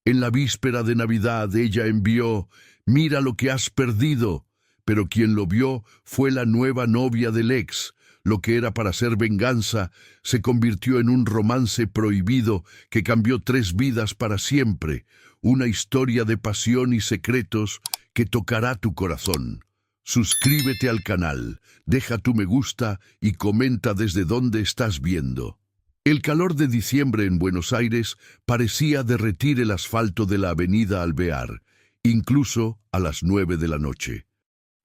En la víspera de Navidad ella envió: «Mira lo que has perdido». Pero quien lo vio fue la nueva novia del ex. Lo que era para ser venganza se convirtió en un romance prohibido que cambió 3 vidas para siempre. Una historia de pasión y secretos que tocará tu corazón. Suscríbete al canal, deja tu me gusta y comenta desde dónde estás viendo. El calor de diciembre en Buenos Aires parecía derretir el asfalto de la avenida Alvear, incluso a las 9 de la noche.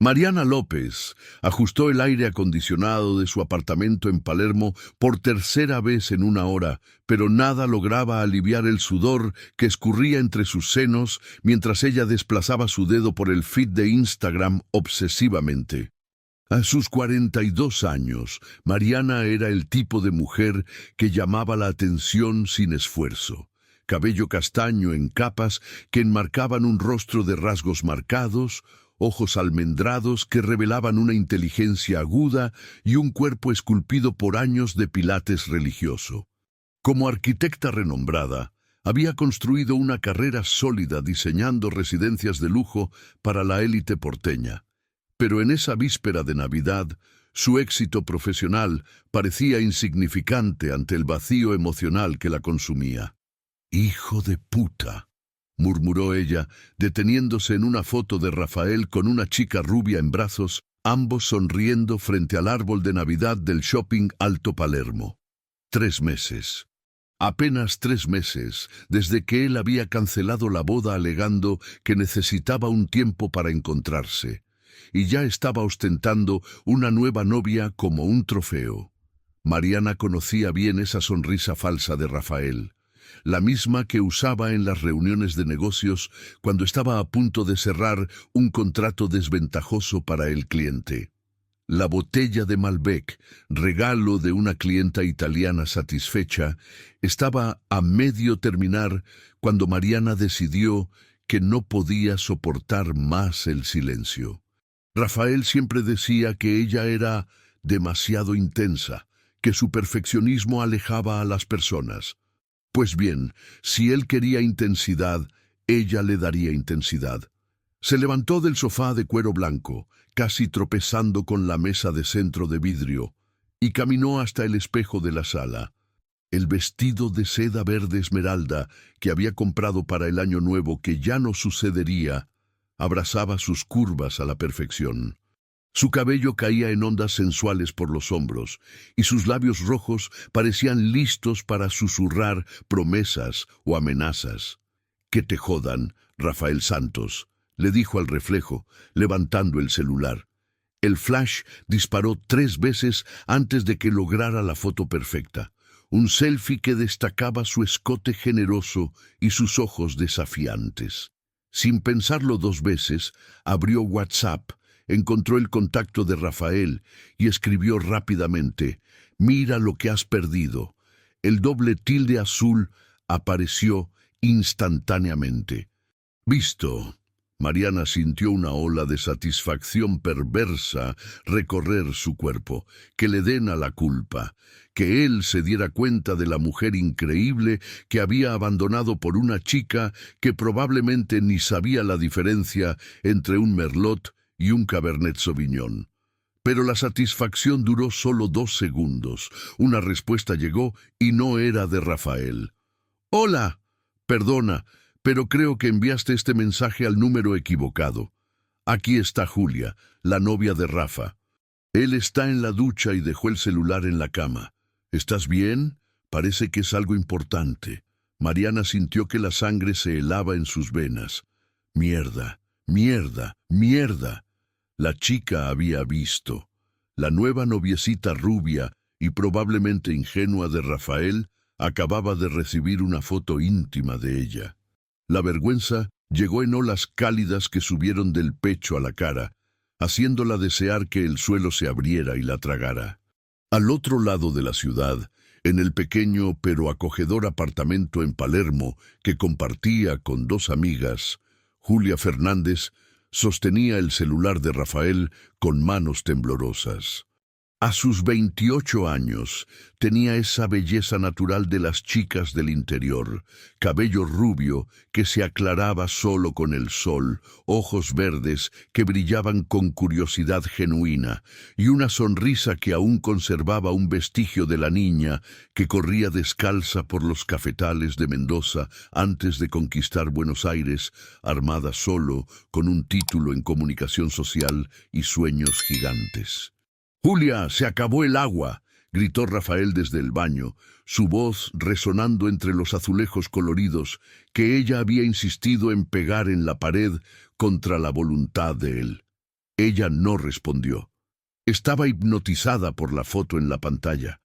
Mariana López ajustó el aire acondicionado de su apartamento en Palermo por tercera vez en una hora, pero nada lograba aliviar el sudor que escurría entre sus senos mientras ella desplazaba su dedo por el feed de Instagram obsesivamente. A sus 42 años, Mariana era el tipo de mujer que llamaba la atención sin esfuerzo. Cabello castaño en capas que enmarcaban un rostro de rasgos marcados, ojos almendrados que revelaban una inteligencia aguda y un cuerpo esculpido por años de pilates religioso. Como arquitecta renombrada, había construido una carrera sólida diseñando residencias de lujo para la élite porteña. Pero en esa víspera de Navidad, su éxito profesional parecía insignificante ante el vacío emocional que la consumía. «Hijo de puta», murmuró ella, deteniéndose en una foto de Rafael con una chica rubia en brazos, ambos sonriendo frente al árbol de Navidad del shopping Alto Palermo. 3 meses. Apenas 3 meses desde que él había cancelado la boda alegando que necesitaba un tiempo para encontrarse, y ya estaba ostentando una nueva novia como un trofeo. Mariana conocía bien esa sonrisa falsa de Rafael, la misma que usaba en las reuniones de negocios cuando estaba a punto de cerrar un contrato desventajoso para el cliente. La botella de Malbec, regalo de una clienta italiana satisfecha, estaba a medio terminar cuando Mariana decidió que no podía soportar más el silencio. Rafael siempre decía que ella era demasiado intensa, que su perfeccionismo alejaba a las personas. Pues bien, si él quería intensidad, ella le daría intensidad. Se levantó del sofá de cuero blanco, casi tropezando con la mesa de centro de vidrio, y caminó hasta el espejo de la sala. El vestido de seda verde esmeralda que había comprado para el año nuevo, que ya no sucedería, abrazaba sus curvas a la perfección. Su cabello caía en ondas sensuales por los hombros, y sus labios rojos parecían listos para susurrar promesas o amenazas. «Que te jodan, Rafael Santos», le dijo al reflejo, levantando el celular. El flash disparó 3 veces antes de que lograra la foto perfecta. Un selfie que destacaba su escote generoso y sus ojos desafiantes. Sin pensarlo 2 veces, abrió WhatsApp, encontró el contacto de Rafael y escribió rápidamente: «Mira lo que has perdido». El doble tilde azul apareció instantáneamente. «Visto». Mariana sintió una ola de satisfacción perversa recorrer su cuerpo. Que le den a la culpa, que él se diera cuenta de la mujer increíble que había abandonado por una chica que probablemente ni sabía la diferencia entre un Merlot y un Cabernet Sauvignon. Pero la satisfacción duró solo 2 segundos. Una respuesta llegó y no era de Rafael. «Hola, perdona, pero creo que enviaste este mensaje al número equivocado. Aquí está Julia, la novia de Rafa. Él está en la ducha y dejó el celular en la cama. ¿Estás bien? Parece que es algo importante». Mariana sintió que la sangre se helaba en sus venas. «Mierda, mierda, mierda». La chica había visto. La nueva noviecita rubia y probablemente ingenua de Rafael acababa de recibir una foto íntima de ella. La vergüenza llegó en olas cálidas que subieron del pecho a la cara, haciéndola desear que el suelo se abriera y la tragara. Al otro lado de la ciudad, en el pequeño pero acogedor apartamento en Palermo que compartía con 2 amigas, Julia Fernández sostenía el celular de Rafael con manos temblorosas. A sus 28 años tenía esa belleza natural de las chicas del interior, cabello rubio que se aclaraba solo con el sol, ojos verdes que brillaban con curiosidad genuina y una sonrisa que aún conservaba un vestigio de la niña que corría descalza por los cafetales de Mendoza antes de conquistar Buenos Aires, armada solo con un título en comunicación social y sueños gigantes. «Julia, se acabó el agua», gritó Rafael desde el baño, su voz resonando entre los azulejos coloridos que ella había insistido en pegar en la pared contra la voluntad de él. Ella no respondió. Estaba hipnotizada por la foto en la pantalla.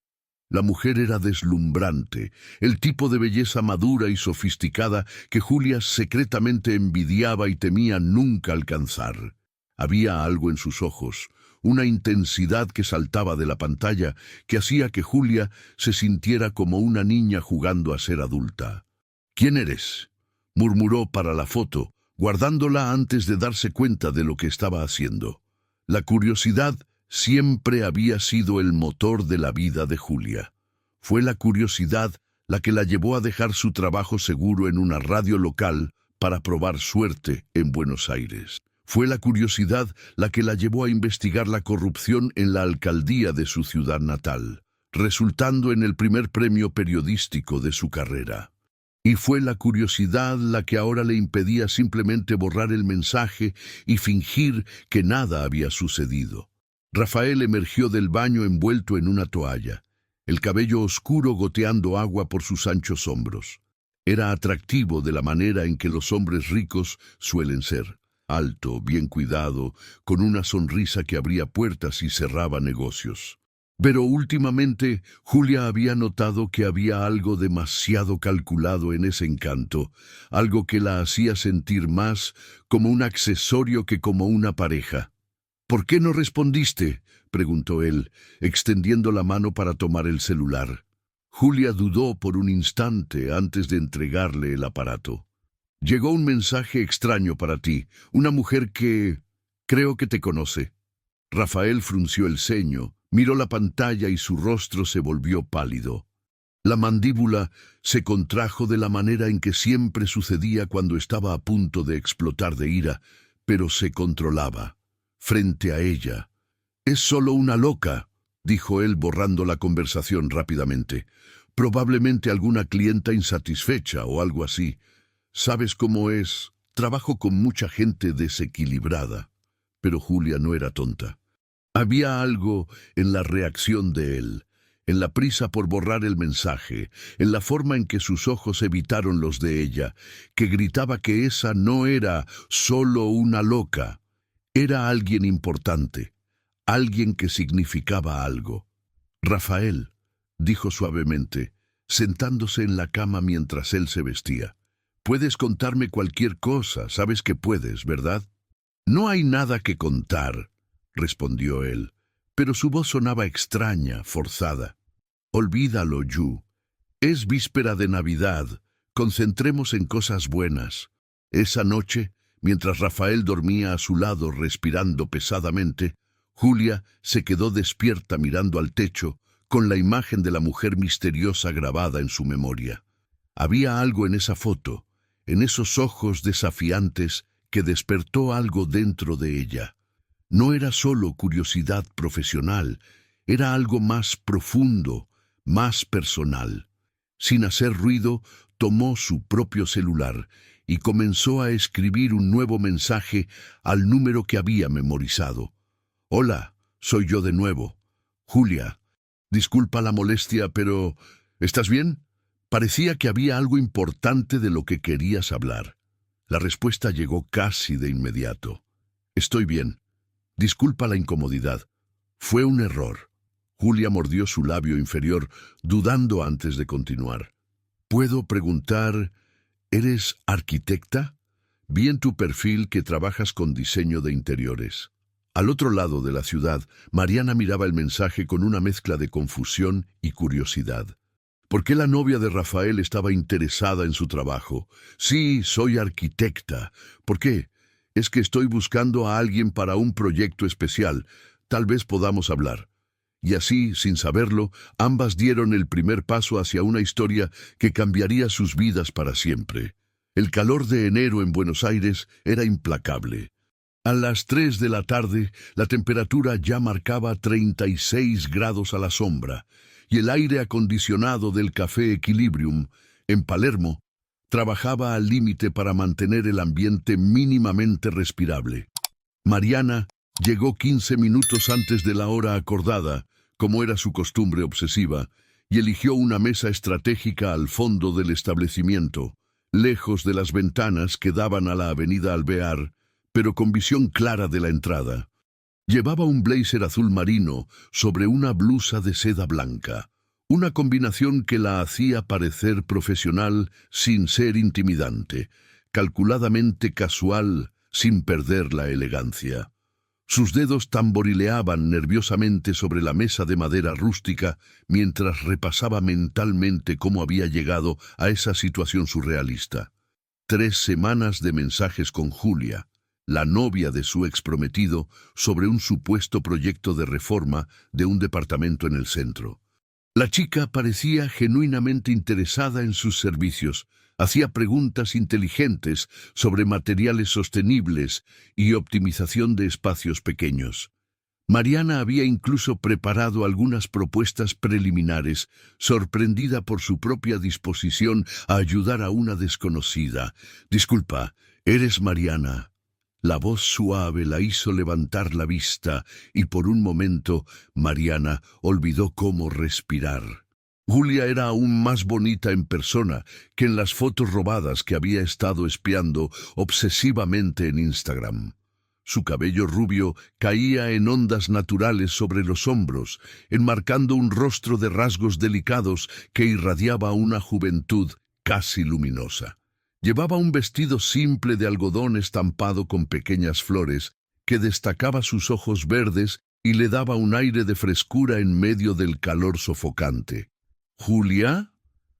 La mujer era deslumbrante, el tipo de belleza madura y sofisticada que Julia secretamente envidiaba y temía nunca alcanzar. Había algo en sus ojos, una intensidad que saltaba de la pantalla, que hacía que Julia se sintiera como una niña jugando a ser adulta. «¿Quién eres?», murmuró para la foto, guardándola antes de darse cuenta de lo que estaba haciendo. La curiosidad siempre había sido el motor de la vida de Julia. Fue la curiosidad la que la llevó a dejar su trabajo seguro en una radio local para probar suerte en Buenos Aires. Fue la curiosidad la que la llevó a investigar la corrupción en la alcaldía de su ciudad natal, resultando en el primer premio periodístico de su carrera. Y fue la curiosidad la que ahora le impedía simplemente borrar el mensaje y fingir que nada había sucedido. Rafael emergió del baño envuelto en una toalla, el cabello oscuro goteando agua por sus anchos hombros. Era atractivo de la manera en que los hombres ricos suelen ser. Alto, bien cuidado, con una sonrisa que abría puertas y cerraba negocios. Pero últimamente Julia había notado que había algo demasiado calculado en ese encanto, algo que la hacía sentir más como un accesorio que como una pareja. «¿Por qué no respondiste?», preguntó él, extendiendo la mano para tomar el celular. Julia dudó por un instante antes de entregarle el aparato. «Llegó un mensaje extraño para ti, una mujer que creo que te conoce». Rafael frunció el ceño, miró la pantalla y su rostro se volvió pálido. La mandíbula se contrajo de la manera en que siempre sucedía cuando estaba a punto de explotar de ira, pero se controlaba. Frente a ella. «Es solo una loca», dijo él borrando la conversación rápidamente. «Probablemente alguna clienta insatisfecha o algo así. Sabes cómo es, trabajo con mucha gente desequilibrada». Pero Julia no era tonta. Había algo en la reacción de él, en la prisa por borrar el mensaje, en la forma en que sus ojos evitaron los de ella, que gritaba que esa no era solo una loca, era alguien importante, alguien que significaba algo. «Rafael», dijo suavemente, sentándose en la cama mientras él se vestía. «Puedes contarme cualquier cosa, sabes que puedes, ¿verdad?» «No hay nada que contar», respondió él, pero su voz sonaba extraña, forzada. «Olvídalo, Yu. Es víspera de Navidad. Concentremos en cosas buenas». Esa noche, mientras Rafael dormía a su lado respirando pesadamente, Julia se quedó despierta mirando al techo con la imagen de la mujer misteriosa grabada en su memoria. Había algo en esa foto, en esos ojos desafiantes, que despertó algo dentro de ella. No era solo curiosidad profesional, era algo más profundo, más personal. Sin hacer ruido, tomó su propio celular y comenzó a escribir un nuevo mensaje al número que había memorizado. «Hola, soy yo de nuevo. Julia, disculpa la molestia, pero ¿estás bien? Parecía que había algo importante de lo que querías hablar». La respuesta llegó casi de inmediato. «Estoy bien. Disculpa la incomodidad. Fue un error». Julia mordió su labio inferior, dudando antes de continuar. «¿Puedo preguntar, eres arquitecta? Vi en tu perfil que trabajas con diseño de interiores». Al otro lado de la ciudad, Mariana miraba el mensaje con una mezcla de confusión y curiosidad. ¿Por qué la novia de Rafael estaba interesada en su trabajo? «Sí, soy arquitecta». «¿Por qué?» «Es que estoy buscando a alguien para un proyecto especial. Tal vez podamos hablar». Y así, sin saberlo, ambas dieron el primer paso hacia una historia que cambiaría sus vidas para siempre. El calor de enero en Buenos Aires era implacable. A las 3 de la tarde, la temperatura ya marcaba 36 grados a la sombra, y el aire acondicionado del Café Equilibrium, en Palermo, trabajaba al límite para mantener el ambiente mínimamente respirable. Mariana llegó 15 minutos antes de la hora acordada, como era su costumbre obsesiva, y eligió una mesa estratégica al fondo del establecimiento, lejos de las ventanas que daban a la avenida Alvear, pero con visión clara de la entrada. Llevaba un blazer azul marino sobre una blusa de seda blanca, una combinación que la hacía parecer profesional sin ser intimidante, calculadamente casual sin perder la elegancia. Sus dedos tamborileaban nerviosamente sobre la mesa de madera rústica mientras repasaba mentalmente cómo había llegado a esa situación surrealista. 3 semanas de mensajes con Julia, la novia de su exprometido, sobre un supuesto proyecto de reforma de un departamento en el centro. La chica parecía genuinamente interesada en sus servicios, hacía preguntas inteligentes sobre materiales sostenibles y optimización de espacios pequeños. Mariana había incluso preparado algunas propuestas preliminares, sorprendida por su propia disposición a ayudar a una desconocida. «Disculpa, ¿eres Mariana?» La voz suave la hizo levantar la vista y por un momento Mariana olvidó cómo respirar. Julia era aún más bonita en persona que en las fotos robadas que había estado espiando obsesivamente en Instagram. Su cabello rubio caía en ondas naturales sobre los hombros, enmarcando un rostro de rasgos delicados que irradiaba una juventud casi luminosa. Llevaba un vestido simple de algodón estampado con pequeñas flores que destacaba sus ojos verdes y le daba un aire de frescura en medio del calor sofocante. «¿Julia?»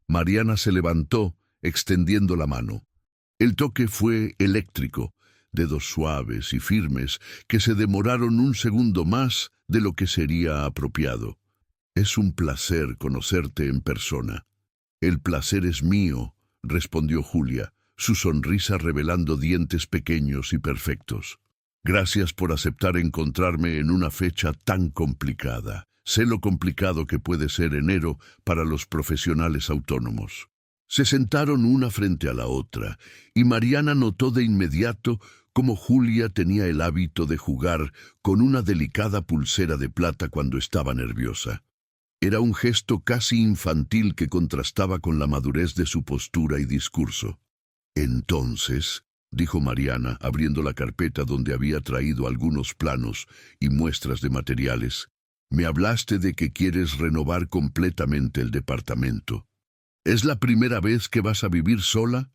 Mariana se levantó, extendiendo la mano. El toque fue eléctrico, dedos suaves y firmes que se demoraron un segundo más de lo que sería apropiado. «Es un placer conocerte en persona». «El placer es mío», respondió Julia, su sonrisa revelando dientes pequeños y perfectos. «Gracias por aceptar encontrarme en una fecha tan complicada. Sé lo complicado que puede ser enero para los profesionales autónomos». Se sentaron una frente a la otra, y Mariana notó de inmediato cómo Julia tenía el hábito de jugar con una delicada pulsera de plata cuando estaba nerviosa. Era un gesto casi infantil que contrastaba con la madurez de su postura y discurso. «Entonces», dijo Mariana, abriendo la carpeta donde había traído algunos planos y muestras de materiales, «me hablaste de que quieres renovar completamente el departamento. ¿Es la primera vez que vas a vivir sola?»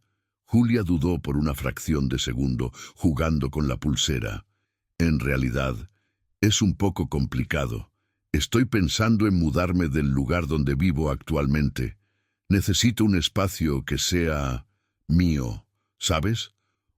Julia dudó por una fracción de segundo, jugando con la pulsera. «En realidad, es un poco complicado. Estoy pensando en mudarme del lugar donde vivo actualmente. Necesito un espacio que sea mío, ¿sabes?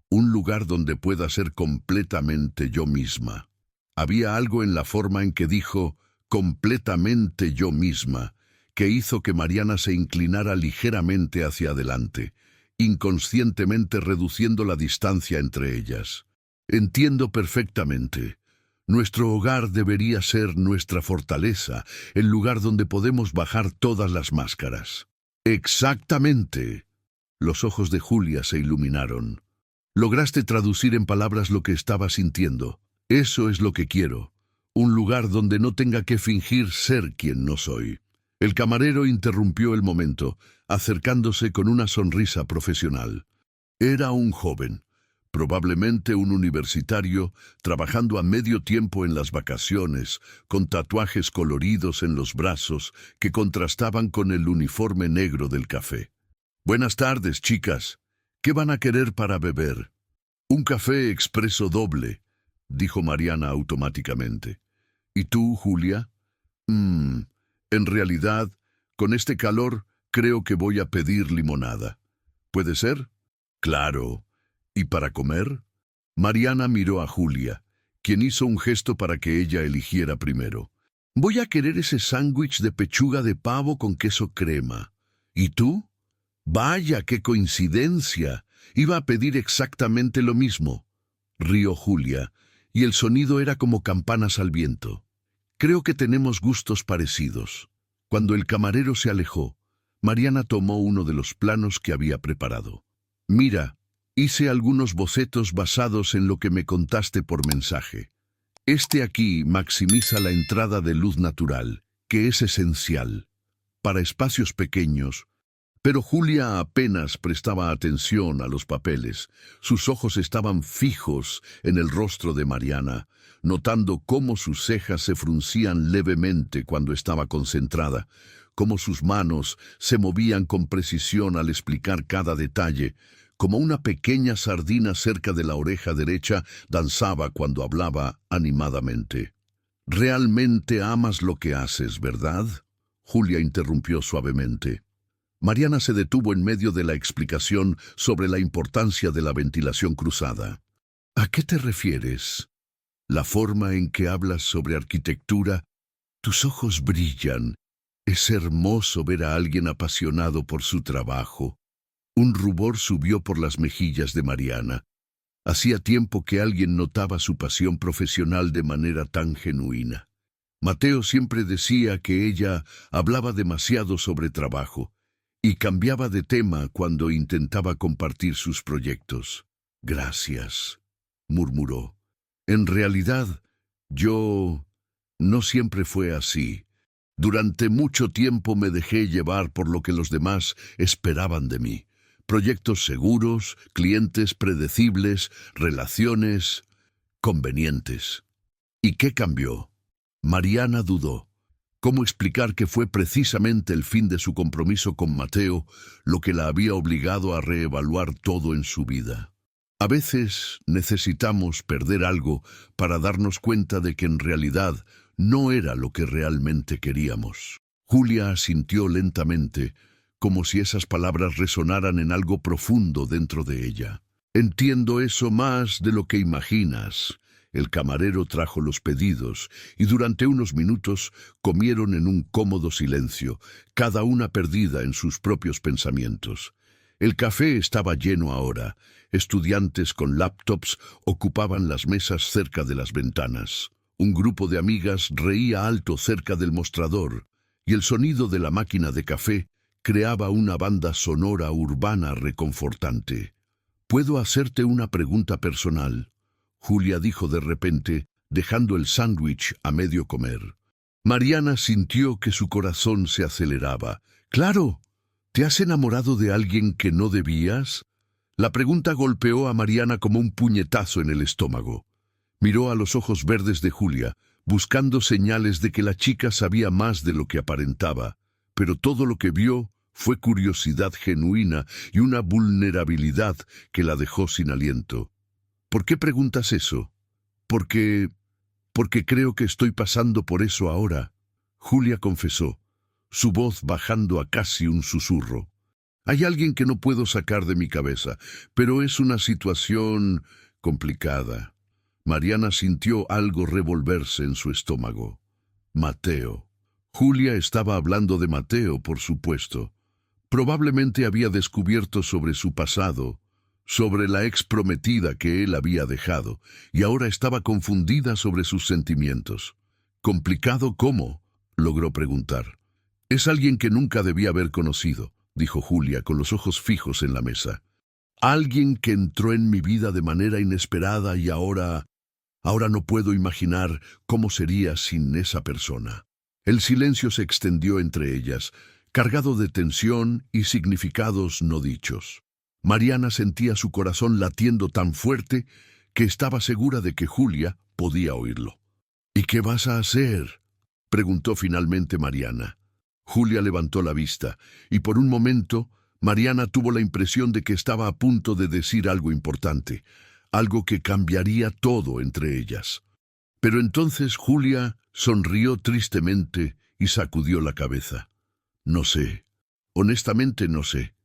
Un lugar donde pueda ser completamente yo misma». Había algo en la forma en que dijo «completamente yo misma» que hizo que Mariana se inclinara ligeramente hacia adelante, inconscientemente reduciendo la distancia entre ellas. «Entiendo perfectamente. Nuestro hogar debería ser nuestra fortaleza, el lugar donde podemos bajar todas las máscaras». «Exactamente». Los ojos de Julia se iluminaron. «Lograste traducir en palabras lo que estaba sintiendo. Eso es lo que quiero. Un lugar donde no tenga que fingir ser quien no soy». El camarero interrumpió el momento, acercándose con una sonrisa profesional. Era un joven, probablemente un universitario, trabajando a medio tiempo en las vacaciones, con tatuajes coloridos en los brazos que contrastaban con el uniforme negro del café. «Buenas tardes, chicas. ¿Qué van a querer para beber?» «Un café expreso doble», dijo Mariana automáticamente. «¿Y tú, Julia?» En realidad, con este calor, creo que voy a pedir limonada». «¿Puede ser?» «Claro. ¿Y para comer?» Mariana miró a Julia, quien hizo un gesto para que ella eligiera primero. Voy a querer ese sándwich de pechuga de pavo con queso crema. ¿Y tú? Vaya, qué coincidencia. Iba a pedir exactamente lo mismo. Rió Julia, y el sonido era como campanas al viento. Creo que tenemos gustos parecidos. Cuando el camarero se alejó, Mariana tomó uno de los planos que había preparado. Mira, hice algunos bocetos basados en lo que me contaste por mensaje. Este aquí maximiza la entrada de luz natural, que es esencial para espacios pequeños. Pero Julia apenas prestaba atención a los papeles. Sus ojos estaban fijos en el rostro de Mariana, notando cómo sus cejas se fruncían levemente cuando estaba concentrada, cómo sus manos se movían con precisión al explicar cada detalle, como una pequeña sardina cerca de la oreja derecha danzaba cuando hablaba animadamente. «Realmente amas lo que haces, ¿verdad?», Julia interrumpió suavemente. Mariana se detuvo en medio de la explicación sobre la importancia de la ventilación cruzada. «¿A qué te refieres? La forma en que hablas sobre arquitectura, tus ojos brillan. Es hermoso ver a alguien apasionado por su trabajo». Un rubor subió por las mejillas de Mariana. Hacía tiempo que alguien notaba su pasión profesional de manera tan genuina. Mateo siempre decía que ella hablaba demasiado sobre trabajo y cambiaba de tema cuando intentaba compartir sus proyectos. «Gracias», murmuró. «En realidad, yo no siempre fue así. Durante mucho tiempo me dejé llevar por lo que los demás esperaban de mí. Proyectos seguros, clientes predecibles, relaciones convenientes». ¿Y qué cambió? Mariana dudó. ¿Cómo explicar que fue precisamente el fin de su compromiso con Mateo lo que la había obligado a reevaluar todo en su vida? A veces necesitamos perder algo para darnos cuenta de que en realidad no era lo que realmente queríamos. Julia asintió lentamente, como si esas palabras resonaran en algo profundo dentro de ella. «Entiendo eso más de lo que imaginas». El camarero trajo los pedidos y durante unos minutos comieron en un cómodo silencio, cada una perdida en sus propios pensamientos. El café estaba lleno ahora. Estudiantes con laptops ocupaban las mesas cerca de las ventanas. Un grupo de amigas reía alto cerca del mostrador, y el sonido de la máquina de café creaba una banda sonora urbana reconfortante. «¿Puedo hacerte una pregunta personal?», Julia dijo de repente, dejando el sándwich a medio comer. Mariana sintió que su corazón se aceleraba. «Claro, ¿te has enamorado de alguien que no debías?». La pregunta golpeó a Mariana como un puñetazo en el estómago. Miró a los ojos verdes de Julia, buscando señales de que la chica sabía más de lo que aparentaba, pero todo lo que vio fue curiosidad genuina y una vulnerabilidad que la dejó sin aliento. «¿Por qué preguntas eso?». Porque creo que estoy pasando por eso ahora», Julia confesó, su voz bajando a casi un susurro. «Hay alguien que no puedo sacar de mi cabeza, pero es una situación complicada». Mariana sintió algo revolverse en su estómago. Mateo. Julia estaba hablando de Mateo, por supuesto. Probablemente había descubierto sobre su pasado, sobre la ex prometida que él había dejado, y ahora estaba confundida sobre sus sentimientos. «¿Complicado cómo?», logró preguntar. «Es alguien que nunca debía haber conocido», dijo Julia con los ojos fijos en la mesa. «Alguien que entró en mi vida de manera inesperada y ahora no puedo imaginar cómo sería sin esa persona». El silencio se extendió entre ellas, cargado de tensión y significados no dichos. Mariana sentía su corazón latiendo tan fuerte que estaba segura de que Julia podía oírlo. «¿Y qué vas a hacer?», preguntó finalmente Mariana. Julia levantó la vista, y por un momento Mariana tuvo la impresión de que estaba a punto de decir algo importante, algo que cambiaría todo entre ellas. Pero entonces Julia sonrió tristemente y sacudió la cabeza. «No sé, honestamente no sé».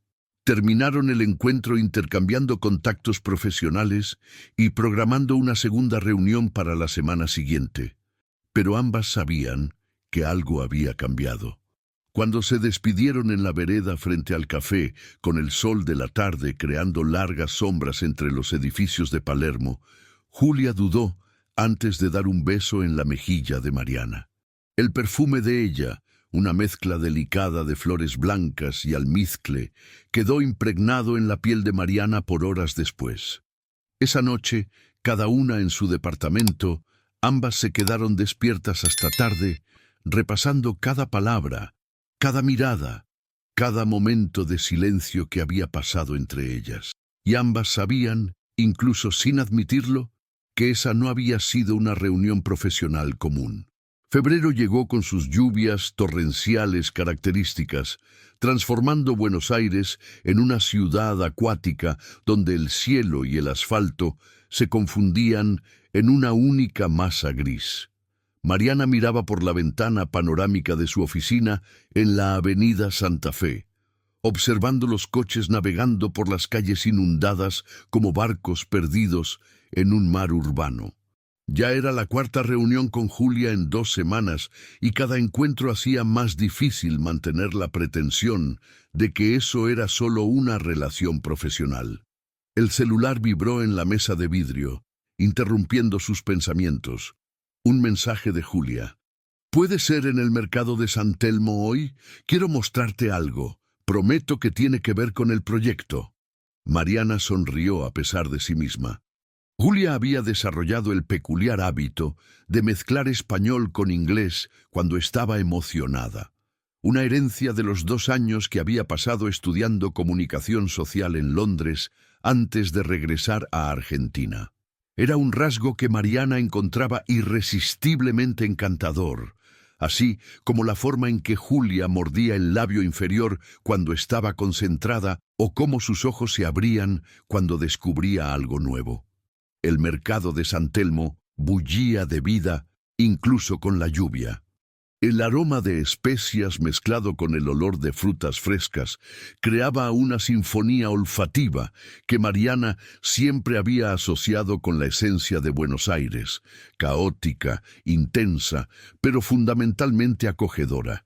Terminaron el encuentro intercambiando contactos profesionales y programando una segunda reunión para la semana siguiente. Pero ambas sabían que algo había cambiado. Cuando se despidieron en la vereda frente al café, con el sol de la tarde creando largas sombras entre los edificios de Palermo, Julia dudó antes de dar un beso en la mejilla de Mariana. El perfume de ella, una mezcla delicada de flores blancas y almizcle, quedó impregnado en la piel de Mariana por horas después. Esa noche, cada una en su departamento, ambas se quedaron despiertas hasta tarde, repasando cada palabra, cada mirada, cada momento de silencio que había pasado entre ellas. Y ambas sabían, incluso sin admitirlo, que esa no había sido una reunión profesional común. Febrero llegó con sus lluvias torrenciales características, transformando Buenos Aires en una ciudad acuática donde el cielo y el asfalto se confundían en una única masa gris. Mariana miraba por la ventana panorámica de su oficina en la avenida Santa Fe, observando los coches navegando por las calles inundadas como barcos perdidos en un mar urbano. Ya era la cuarta reunión con Julia en 2 semanas y cada encuentro hacía más difícil mantener la pretensión de que eso era solo una relación profesional. El celular vibró en la mesa de vidrio, interrumpiendo sus pensamientos. Un mensaje de Julia. ¿Puede ser en el mercado de San Telmo hoy? Quiero mostrarte algo. Prometo que tiene que ver con el proyecto. Mariana sonrió a pesar de sí misma. Julia había desarrollado el peculiar hábito de mezclar español con inglés cuando estaba emocionada. Una herencia de los 2 años que había pasado estudiando comunicación social en Londres antes de regresar a Argentina. Era un rasgo que Mariana encontraba irresistiblemente encantador, así como la forma en que Julia mordía el labio inferior cuando estaba concentrada o cómo sus ojos se abrían cuando descubría algo nuevo. El mercado de San Telmo bullía de vida, incluso con la lluvia. El aroma de especias mezclado con el olor de frutas frescas creaba una sinfonía olfativa que Mariana siempre había asociado con la esencia de Buenos Aires, caótica, intensa, pero fundamentalmente acogedora.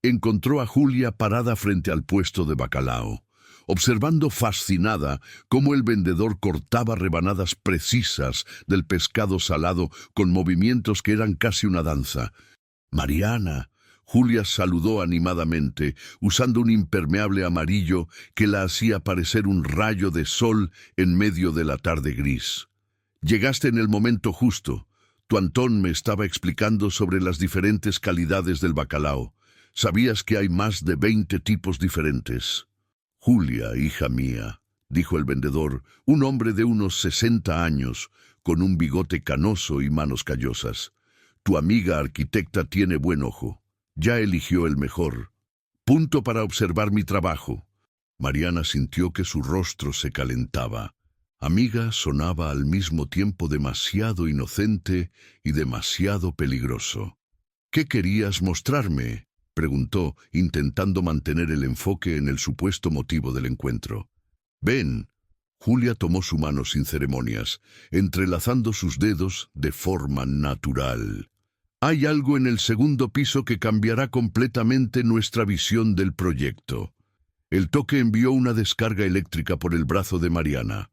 Encontró a Julia parada frente al puesto de bacalao, observando fascinada cómo el vendedor cortaba rebanadas precisas del pescado salado con movimientos que eran casi una danza. «Mariana», Julia saludó animadamente, usando un impermeable amarillo que la hacía parecer un rayo de sol en medio de la tarde gris. «Llegaste en el momento justo. Tu Antón me estaba explicando sobre las diferentes calidades del bacalao. ¿Sabías que hay más de 20 tipos diferentes?» «Julia, hija mía», dijo el vendedor, un hombre de unos 60 años, con un bigote canoso y manos callosas. «Tu amiga arquitecta tiene buen ojo. Ya eligió el mejor. Punto para observar mi trabajo». Mariana sintió que su rostro se calentaba. Amiga sonaba al mismo tiempo demasiado inocente y demasiado peligroso. «¿Qué querías mostrarme?», preguntó, intentando mantener el enfoque en el supuesto motivo del encuentro. «Ven». Julia tomó su mano sin ceremonias, entrelazando sus dedos de forma natural. «Hay algo en el segundo piso que cambiará completamente nuestra visión del proyecto». El toque envió una descarga eléctrica por el brazo de Mariana.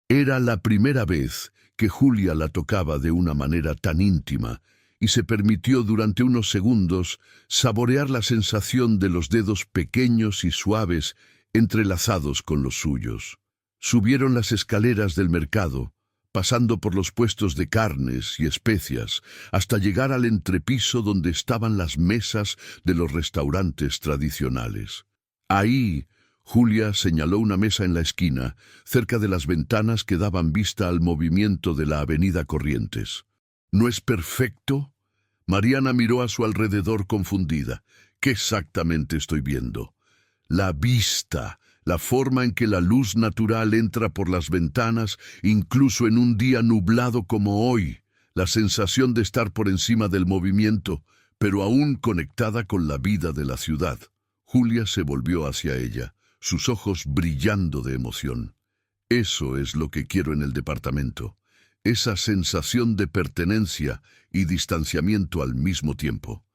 Era la primera vez que Julia la tocaba de una manera tan íntima y se permitió durante unos segundos saborear la sensación de los dedos pequeños y suaves entrelazados con los suyos. Subieron las escaleras del mercado, pasando por los puestos de carnes y especias, hasta llegar al entrepiso donde estaban las mesas de los restaurantes tradicionales. Ahí, Julia señaló una mesa en la esquina, cerca de las ventanas que daban vista al movimiento de la avenida Corrientes. «¿No es perfecto?». Mariana miró a su alrededor confundida. «¿Qué exactamente estoy viendo?». «La vista». La forma en que la luz natural entra por las ventanas, incluso en un día nublado como hoy, la sensación de estar por encima del movimiento, pero aún conectada con la vida de la ciudad. Julia se volvió hacia ella, sus ojos brillando de emoción. «Eso es lo que quiero en el departamento, esa sensación de pertenencia y distanciamiento al mismo tiempo».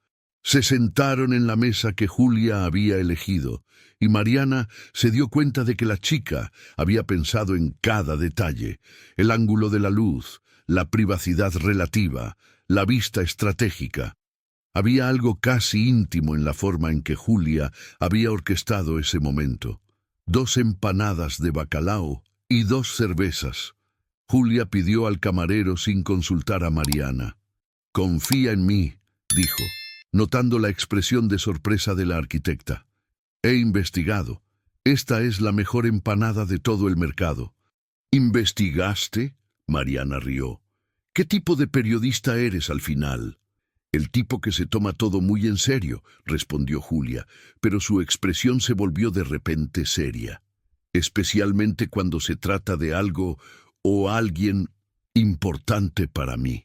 Se sentaron en la mesa que Julia había elegido, y Mariana se dio cuenta de que la chica había pensado en cada detalle: el ángulo de la luz, la privacidad relativa, la vista estratégica. Había algo casi íntimo en la forma en que Julia había orquestado ese momento. 2 empanadas de bacalao y 2 cervezas. Julia pidió al camarero sin consultar a Mariana. «Confía en mí», dijo, notando la expresión de sorpresa de la arquitecta. «He investigado. Esta es la mejor empanada de todo el mercado». «¿Investigaste?», Mariana rió. «¿Qué tipo de periodista eres al final?» «El tipo que se toma todo muy en serio», respondió Julia, pero su expresión se volvió de repente seria. «Especialmente cuando se trata de algo o alguien importante para mí».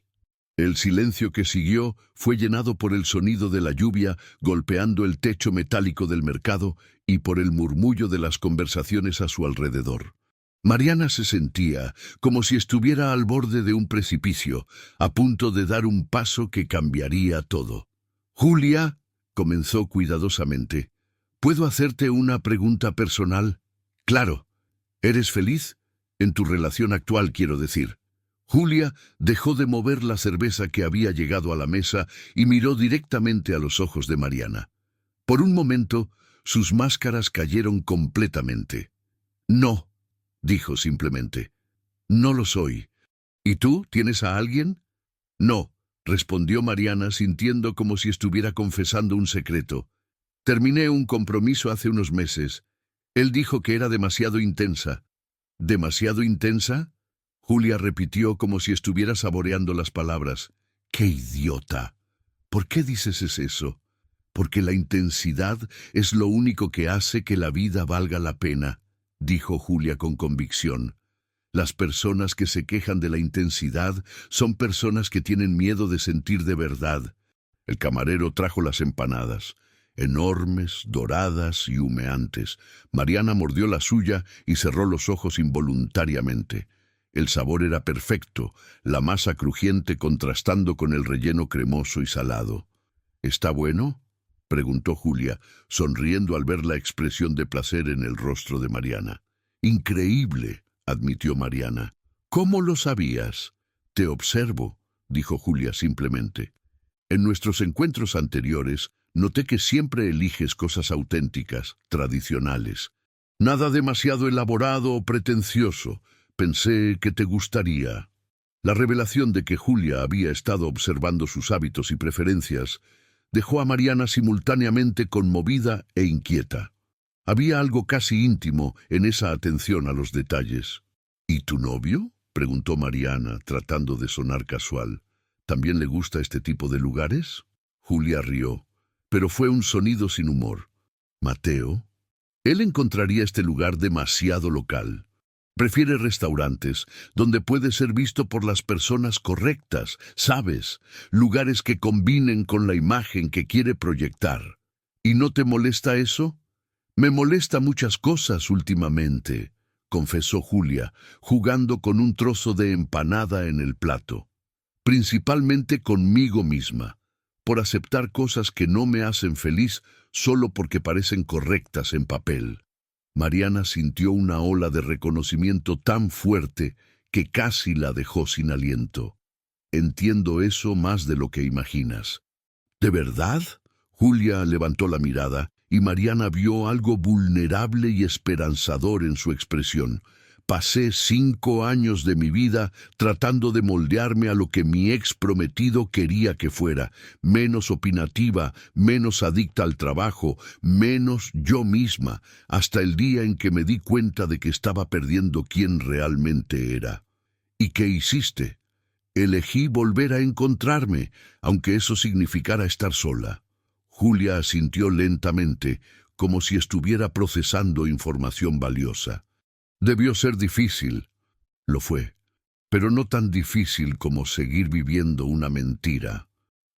El silencio que siguió fue llenado por el sonido de la lluvia golpeando el techo metálico del mercado y por el murmullo de las conversaciones a su alrededor. Mariana se sentía como si estuviera al borde de un precipicio, a punto de dar un paso que cambiaría todo. «Julia», comenzó cuidadosamente, «¿puedo hacerte una pregunta personal?» «Claro. ¿Eres feliz? En tu relación actual, quiero decir». Julia dejó de mover la cerveza que había llegado a la mesa y miró directamente a los ojos de Mariana. Por un momento, sus máscaras cayeron completamente. «No», dijo simplemente. «No lo soy». «¿Y tú? ¿Tienes a alguien?» «No», respondió Mariana sintiendo como si estuviera confesando un secreto. «Terminé un compromiso hace unos meses. Él dijo que era demasiado intensa». «¿Demasiado intensa?», Julia repitió como si estuviera saboreando las palabras. «¡Qué idiota! ¿Por qué dices eso?» «Porque la intensidad es lo único que hace que la vida valga la pena», dijo Julia con convicción. «Las personas que se quejan de la intensidad son personas que tienen miedo de sentir de verdad». El camarero trajo las empanadas, enormes, doradas y humeantes. Mariana mordió la suya y cerró los ojos involuntariamente. El sabor era perfecto, la masa crujiente contrastando con el relleno cremoso y salado. «¿Está bueno?», preguntó Julia, sonriendo al ver la expresión de placer en el rostro de Mariana. «Increíble», admitió Mariana. «¿Cómo lo sabías?» «Te observo», dijo Julia simplemente. «En nuestros encuentros anteriores, noté que siempre eliges cosas auténticas, tradicionales. Nada demasiado elaborado o pretencioso. Pensé que te gustaría». La revelación de que Julia había estado observando sus hábitos y preferencias dejó a Mariana simultáneamente conmovida e inquieta. Había algo casi íntimo en esa atención a los detalles. «¿Y tu novio?», preguntó Mariana, tratando de sonar casual. «¿También le gusta este tipo de lugares?» Julia rió, pero fue un sonido sin humor. «Mateo, él encontraría este lugar demasiado local. Prefiere restaurantes donde puede ser visto por las personas correctas, ¿sabes? Lugares que combinen con la imagen que quiere proyectar. ¿Y no te molesta eso?» «Me molesta muchas cosas últimamente», confesó Julia, jugando con un trozo de empanada en el plato. «Principalmente conmigo misma, por aceptar cosas que no me hacen feliz solo porque parecen correctas en papel». Mariana sintió una ola de reconocimiento tan fuerte que casi la dejó sin aliento. «Entiendo eso más de lo que imaginas». «¿De verdad?». Julia levantó la mirada y Mariana vio algo vulnerable y esperanzador en su expresión. «Pasé 5 años de mi vida tratando de moldearme a lo que mi ex prometido quería que fuera, menos opinativa, menos adicta al trabajo, menos yo misma, hasta el día en que me di cuenta de que estaba perdiendo quién realmente era». «¿Y qué hiciste?». «Elegí volver a encontrarme, aunque eso significara estar sola». Julia asintió lentamente, como si estuviera procesando información valiosa. «Debió ser difícil». «Lo fue, pero no tan difícil como seguir viviendo una mentira».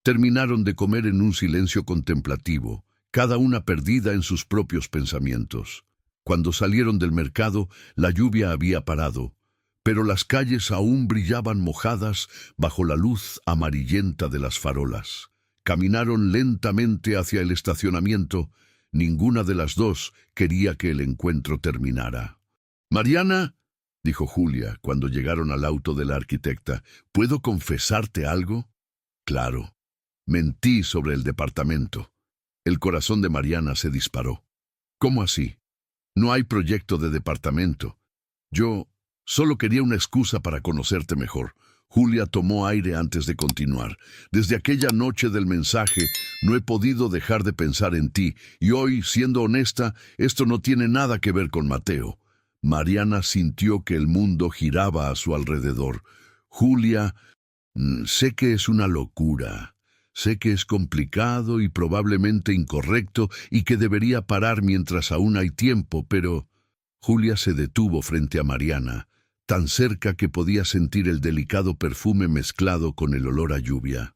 Terminaron de comer en un silencio contemplativo, cada una perdida en sus propios pensamientos. Cuando salieron del mercado, la lluvia había parado, pero las calles aún brillaban mojadas bajo la luz amarillenta de las farolas. Caminaron lentamente hacia el estacionamiento. Ninguna de las dos quería que el encuentro terminara. «Mariana», dijo Julia cuando llegaron al auto de la arquitecta, «¿puedo confesarte algo?» «Claro. Mentí sobre el departamento». El corazón de Mariana se disparó. «¿Cómo así? No hay proyecto de departamento. Yo solo quería una excusa para conocerte mejor». Julia tomó aire antes de continuar. «Desde aquella noche del mensaje no he podido dejar de pensar en ti, y hoy, siendo honesta, esto no tiene nada que ver con Mateo». Mariana sintió que el mundo giraba a su alrededor. «Julia, sé que es una locura. Sé que es complicado y probablemente incorrecto y que debería parar mientras aún hay tiempo, pero...» Julia se detuvo frente a Mariana, tan cerca que podía sentir el delicado perfume mezclado con el olor a lluvia.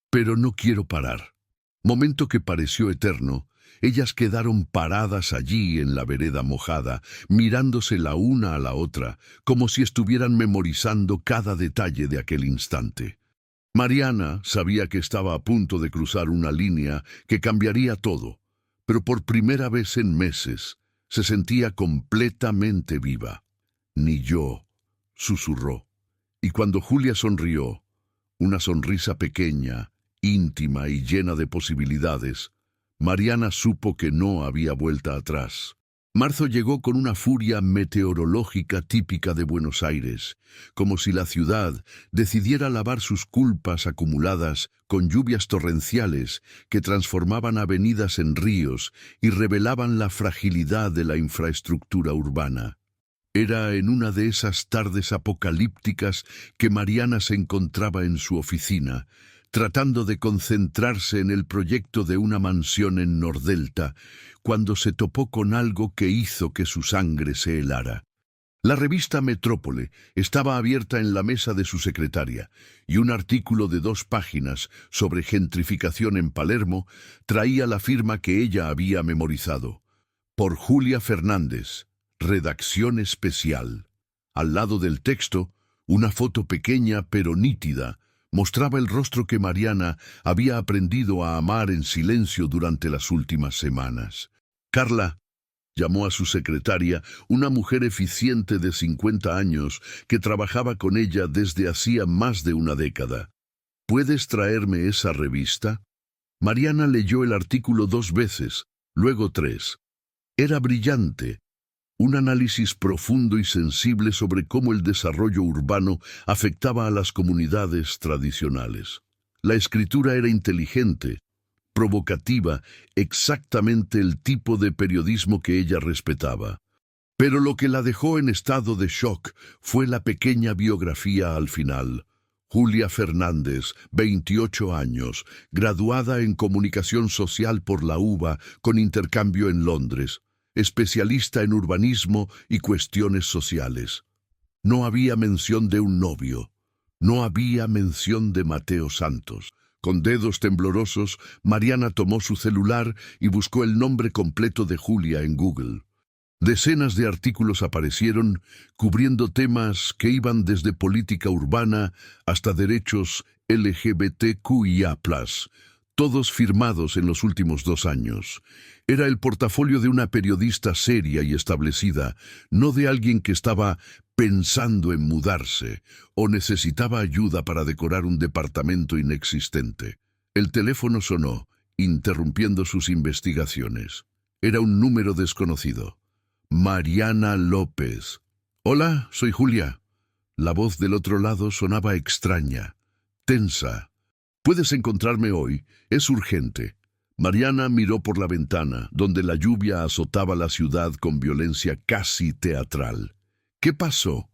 «Pero no quiero parar». Momento que pareció eterno, ellas quedaron paradas allí en la vereda mojada, mirándose la una a la otra, como si estuvieran memorizando cada detalle de aquel instante. Mariana sabía que estaba a punto de cruzar una línea que cambiaría todo, pero por primera vez en meses se sentía completamente viva. «Ni yo», susurró, y cuando Julia sonrió, una sonrisa pequeña, íntima y llena de posibilidades, Mariana supo que no había vuelta atrás. Marzo llegó con una furia meteorológica típica de Buenos Aires, como si la ciudad decidiera lavar sus culpas acumuladas con lluvias torrenciales que transformaban avenidas en ríos y revelaban la fragilidad de la infraestructura urbana. Era en una de esas tardes apocalípticas que Mariana se encontraba en su oficina, tratando de concentrarse en el proyecto de una mansión en Nordelta, cuando se topó con algo que hizo que su sangre se helara. La revista Metrópole estaba abierta en la mesa de su secretaria, y un artículo de 2 páginas sobre gentrificación en Palermo traía la firma que ella había memorizado. Por Julia Fernández. Redacción especial. Al lado del texto, una foto pequeña pero nítida mostraba el rostro que Mariana había aprendido a amar en silencio durante las últimas semanas. «Carla», llamó a su secretaria, una mujer eficiente de 50 años que trabajaba con ella desde hacía más de una década. «¿Puedes traerme esa revista?» Mariana leyó el artículo 2 veces, luego 3. Era brillante. Un análisis profundo y sensible sobre cómo el desarrollo urbano afectaba a las comunidades tradicionales. La escritura era inteligente, provocativa, exactamente el tipo de periodismo que ella respetaba. Pero lo que la dejó en estado de shock fue la pequeña biografía al final. Julia Fernández, 28 años, graduada en Comunicación Social por la UBA con intercambio en Londres. Especialista en urbanismo y cuestiones sociales. No había mención de un novio. No había mención de Mateo Santos. Con dedos temblorosos, Mariana tomó su celular y buscó el nombre completo de Julia en Google. Decenas de artículos aparecieron, cubriendo temas que iban desde política urbana hasta derechos LGBTQIA+, todos firmados en los últimos 2 años. Era el portafolio de una periodista seria y establecida, no de alguien que estaba pensando en mudarse o necesitaba ayuda para decorar un departamento inexistente. El teléfono sonó, interrumpiendo sus investigaciones. Era un número desconocido. Mariana López. «Hola, soy Julia». La voz del otro lado sonaba extraña, tensa. «¿Puedes encontrarme hoy? Es urgente». Mariana miró por la ventana, donde la lluvia azotaba la ciudad con violencia casi teatral. «¿Qué pasó?»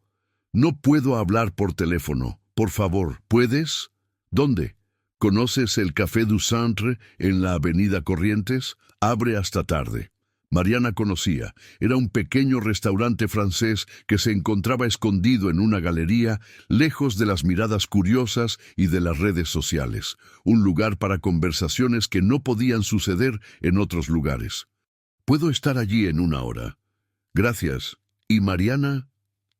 «No puedo hablar por teléfono. Por favor, ¿puedes?» «¿Dónde?» «¿Conoces el Café du Centre en la Avenida Corrientes? Abre hasta tarde». Mariana conocía. Era un pequeño restaurante francés que se encontraba escondido en una galería, lejos de las miradas curiosas y de las redes sociales. Un lugar para conversaciones que no podían suceder en otros lugares. «Puedo estar allí en 1 hora». «Gracias. ¿Y Mariana?»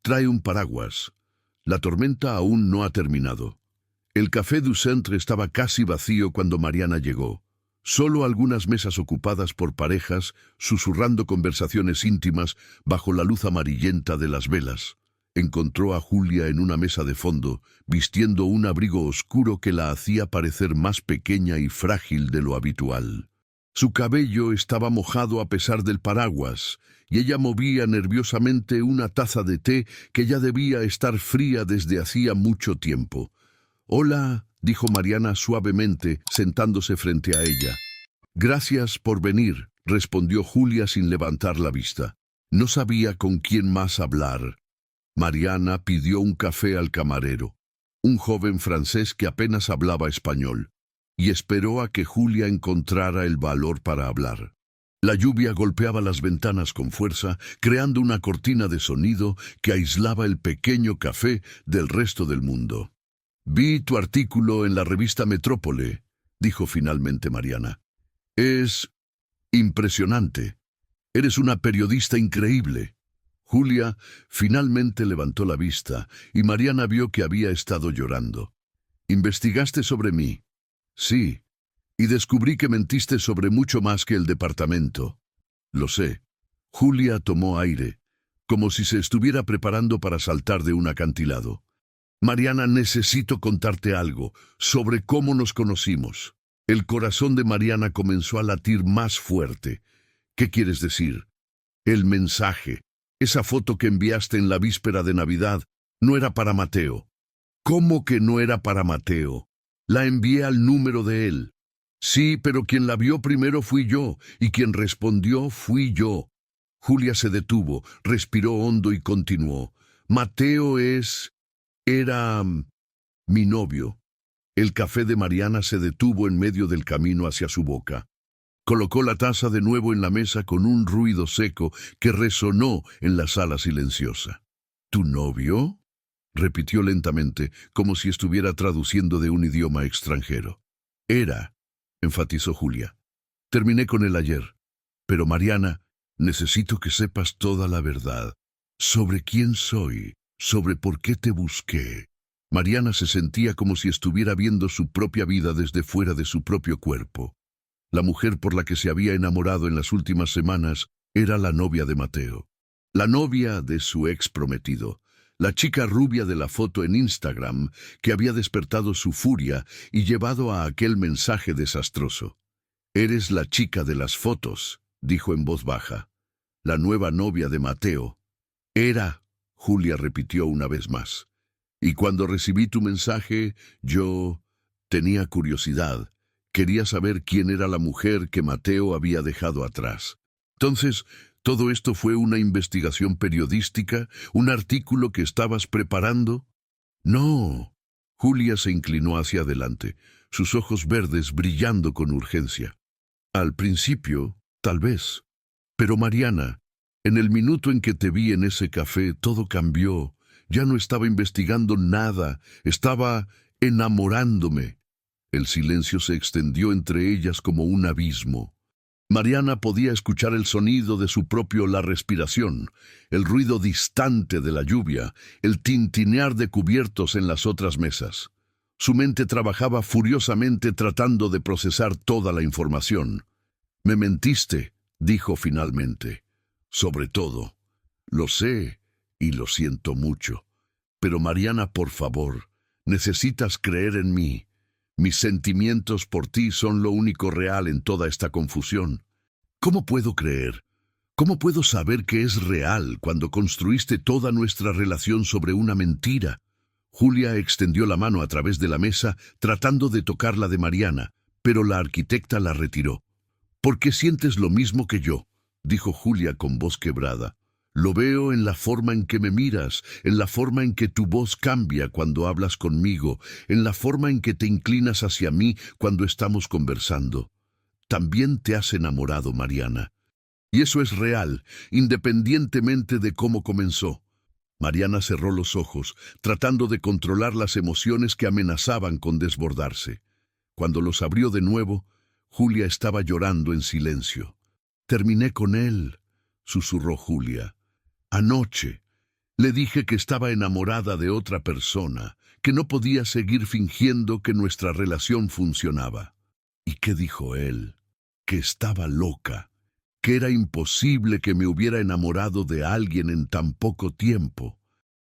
«Trae un paraguas. La tormenta aún no ha terminado». El Café du Centre estaba casi vacío cuando Mariana llegó. Solo algunas mesas ocupadas por parejas, susurrando conversaciones íntimas bajo la luz amarillenta de las velas. Encontró a Julia en una mesa de fondo, vistiendo un abrigo oscuro que la hacía parecer más pequeña y frágil de lo habitual. Su cabello estaba mojado a pesar del paraguas, y ella movía nerviosamente una taza de té que ya debía estar fría desde hacía mucho tiempo. «Hola», dijo Mariana suavemente, sentándose frente a ella. «Gracias por venir», respondió Julia sin levantar la vista. No sabía con quién más hablar. Mariana pidió un café al camarero, un joven francés que apenas hablaba español, y esperó a que Julia encontrara el valor para hablar. La lluvia golpeaba las ventanas con fuerza, creando una cortina de sonido que aislaba el pequeño café del resto del mundo. «Vi tu artículo en la revista Metrópole», dijo finalmente Mariana. «Es impresionante. Eres una periodista increíble». Julia finalmente levantó la vista y Mariana vio que había estado llorando. «¿Investigaste sobre mí?» «Sí, y descubrí que mentiste sobre mucho más que el departamento». «Lo sé». Julia tomó aire, como si se estuviera preparando para saltar de un acantilado. «Mariana, necesito contarte algo sobre cómo nos conocimos». El corazón de Mariana comenzó a latir más fuerte. «¿Qué quieres decir?» «El mensaje. Esa foto que enviaste en la víspera de Navidad no era para Mateo». «¿Cómo que no era para Mateo? La envié al número de él». «Sí, pero quien la vio primero fui yo, y quien respondió fui yo». Julia se detuvo, respiró hondo y continuó. «Mateo era mi novio». El café de Mariana se detuvo en medio del camino hacia su boca. Colocó la taza de nuevo en la mesa con un ruido seco que resonó en la sala silenciosa. «¿Tu novio?», repitió lentamente, como si estuviera traduciendo de un idioma extranjero. «Era», enfatizó Julia. «Terminé con él ayer. Pero Mariana, necesito que sepas toda la verdad. Sobre quién soy, sobre por qué te busqué». Mariana se sentía como si estuviera viendo su propia vida desde fuera de su propio cuerpo. La mujer por la que se había enamorado en las últimas semanas era la novia de Mateo. La novia de su ex prometido. La chica rubia de la foto en Instagram que había despertado su furia y llevado a aquel mensaje desastroso. «Eres la chica de las fotos», dijo en voz baja. «La nueva novia de Mateo». «Era», Julia repitió una vez más. «Y cuando recibí tu mensaje, yo tenía curiosidad. Quería saber quién era la mujer que Mateo había dejado atrás. Entonces, ¿todo esto fue una investigación periodística? ¿Un artículo que estabas preparando?» «No». Julia se inclinó hacia adelante, sus ojos verdes brillando con urgencia. «Al principio, tal vez. Pero Mariana, en el minuto en que te vi en ese café, todo cambió. Ya no estaba investigando nada, estaba enamorándome». El silencio se extendió entre ellas como un abismo. Mariana podía escuchar el sonido de su propio la respiración, el ruido distante de la lluvia, el tintinear de cubiertos en las otras mesas. Su mente trabajaba furiosamente tratando de procesar toda la información. «Me mentiste», dijo finalmente. «Sobre todo. Lo sé y lo siento mucho. Pero Mariana, por favor, necesitas creer en mí. Mis sentimientos por ti son lo único real en toda esta confusión». «¿Cómo puedo creer? ¿Cómo puedo saber que es real cuando construiste toda nuestra relación sobre una mentira?» Julia extendió la mano a través de la mesa, tratando de tocar la de Mariana, pero la arquitecta la retiró. «Porque sientes lo mismo que yo», dijo Julia con voz quebrada. «Lo veo en la forma en que me miras, en la forma en que tu voz cambia cuando hablas conmigo, en la forma en que te inclinas hacia mí cuando estamos conversando. También te has enamorado, Mariana. Y eso es real, independientemente de cómo comenzó». Mariana cerró los ojos, tratando de controlar las emociones que amenazaban con desbordarse. Cuando los abrió de nuevo, Julia estaba llorando en silencio. «Terminé con él», susurró Julia. «Anoche. Le dije que estaba enamorada de otra persona, que no podía seguir fingiendo que nuestra relación funcionaba. ¿Y qué dijo él? Que estaba loca, que era imposible que me hubiera enamorado de alguien en tan poco tiempo,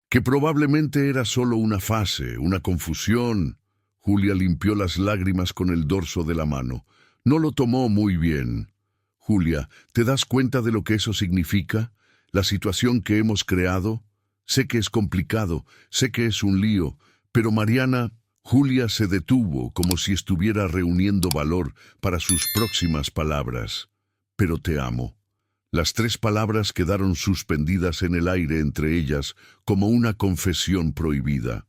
que probablemente era solo una fase, una confusión. Julia limpió las lágrimas con el dorso de la mano. No lo tomó muy bien. Julia, ¿te das cuenta de lo que eso significa? La situación que hemos creado. Sé que es complicado, sé que es un lío, pero Mariana... Julia se detuvo como si estuviera reuniendo valor para sus próximas palabras. Pero te amo. Las 3 palabras quedaron suspendidas en el aire entre ellas como una confesión prohibida.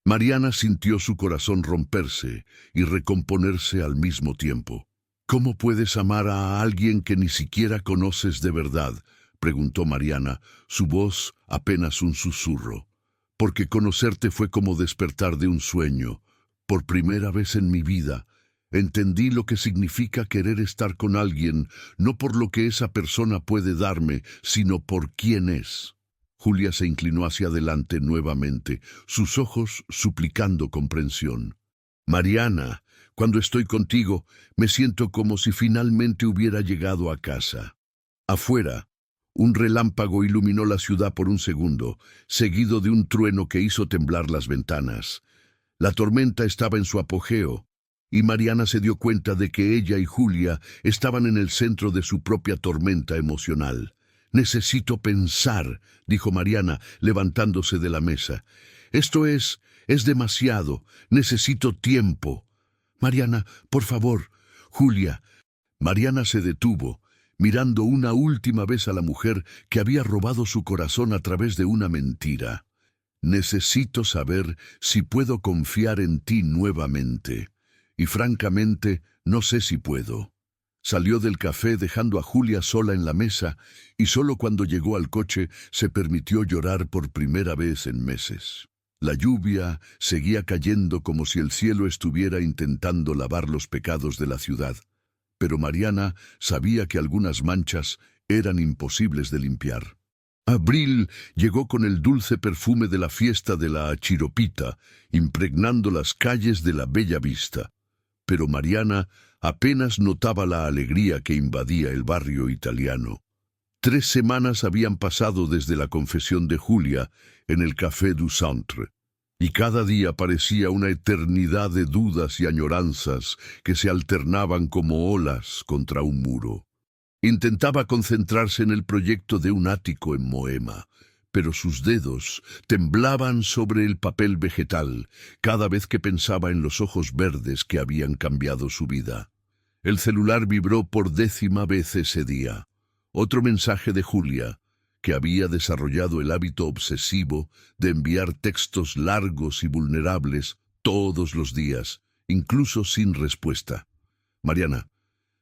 Mariana sintió su corazón romperse y recomponerse al mismo tiempo. ¿Cómo puedes amar a alguien que ni siquiera conoces de verdad?, preguntó Mariana, su voz apenas un susurro. Porque conocerte fue como despertar de un sueño. Por primera vez en mi vida, entendí lo que significa querer estar con alguien, no por lo que esa persona puede darme, sino por quién es. Julia se inclinó hacia adelante nuevamente, sus ojos suplicando comprensión. Mariana, cuando estoy contigo, me siento como si finalmente hubiera llegado a casa. Afuera, un relámpago iluminó la ciudad por un segundo, seguido de un trueno que hizo temblar las ventanas. La tormenta estaba en su apogeo, y Mariana se dio cuenta de que ella y Julia estaban en el centro de su propia tormenta emocional. «Necesito pensar», dijo Mariana, levantándose de la mesa. «Esto es demasiado. Necesito tiempo». «Mariana, por favor». «Julia». Mariana se detuvo, mirando una última vez a la mujer que había robado su corazón a través de una mentira. «Necesito saber si puedo confiar en ti nuevamente. Y francamente, no sé si puedo». Salió del café dejando a Julia sola en la mesa, y solo cuando llegó al coche se permitió llorar por primera vez en meses. La lluvia seguía cayendo como si el cielo estuviera intentando lavar los pecados de la ciudad. Pero Mariana sabía que algunas manchas eran imposibles de limpiar. Abril llegó con el dulce perfume de la fiesta de la Chiropita, impregnando las calles de la Bella Vista. Pero Mariana apenas notaba la alegría que invadía el barrio italiano. 3 semanas habían pasado desde la confesión de Julia en el Café du Centre, y cada día parecía una eternidad de dudas y añoranzas que se alternaban como olas contra un muro. Intentaba concentrarse en el proyecto de un ático en Moema, pero sus dedos temblaban sobre el papel vegetal cada vez que pensaba en los ojos verdes que habían cambiado su vida. El celular vibró por 10ª vez ese día. Otro mensaje de Julia, que había desarrollado el hábito obsesivo de enviar textos largos y vulnerables todos los días, incluso sin respuesta. «Mariana,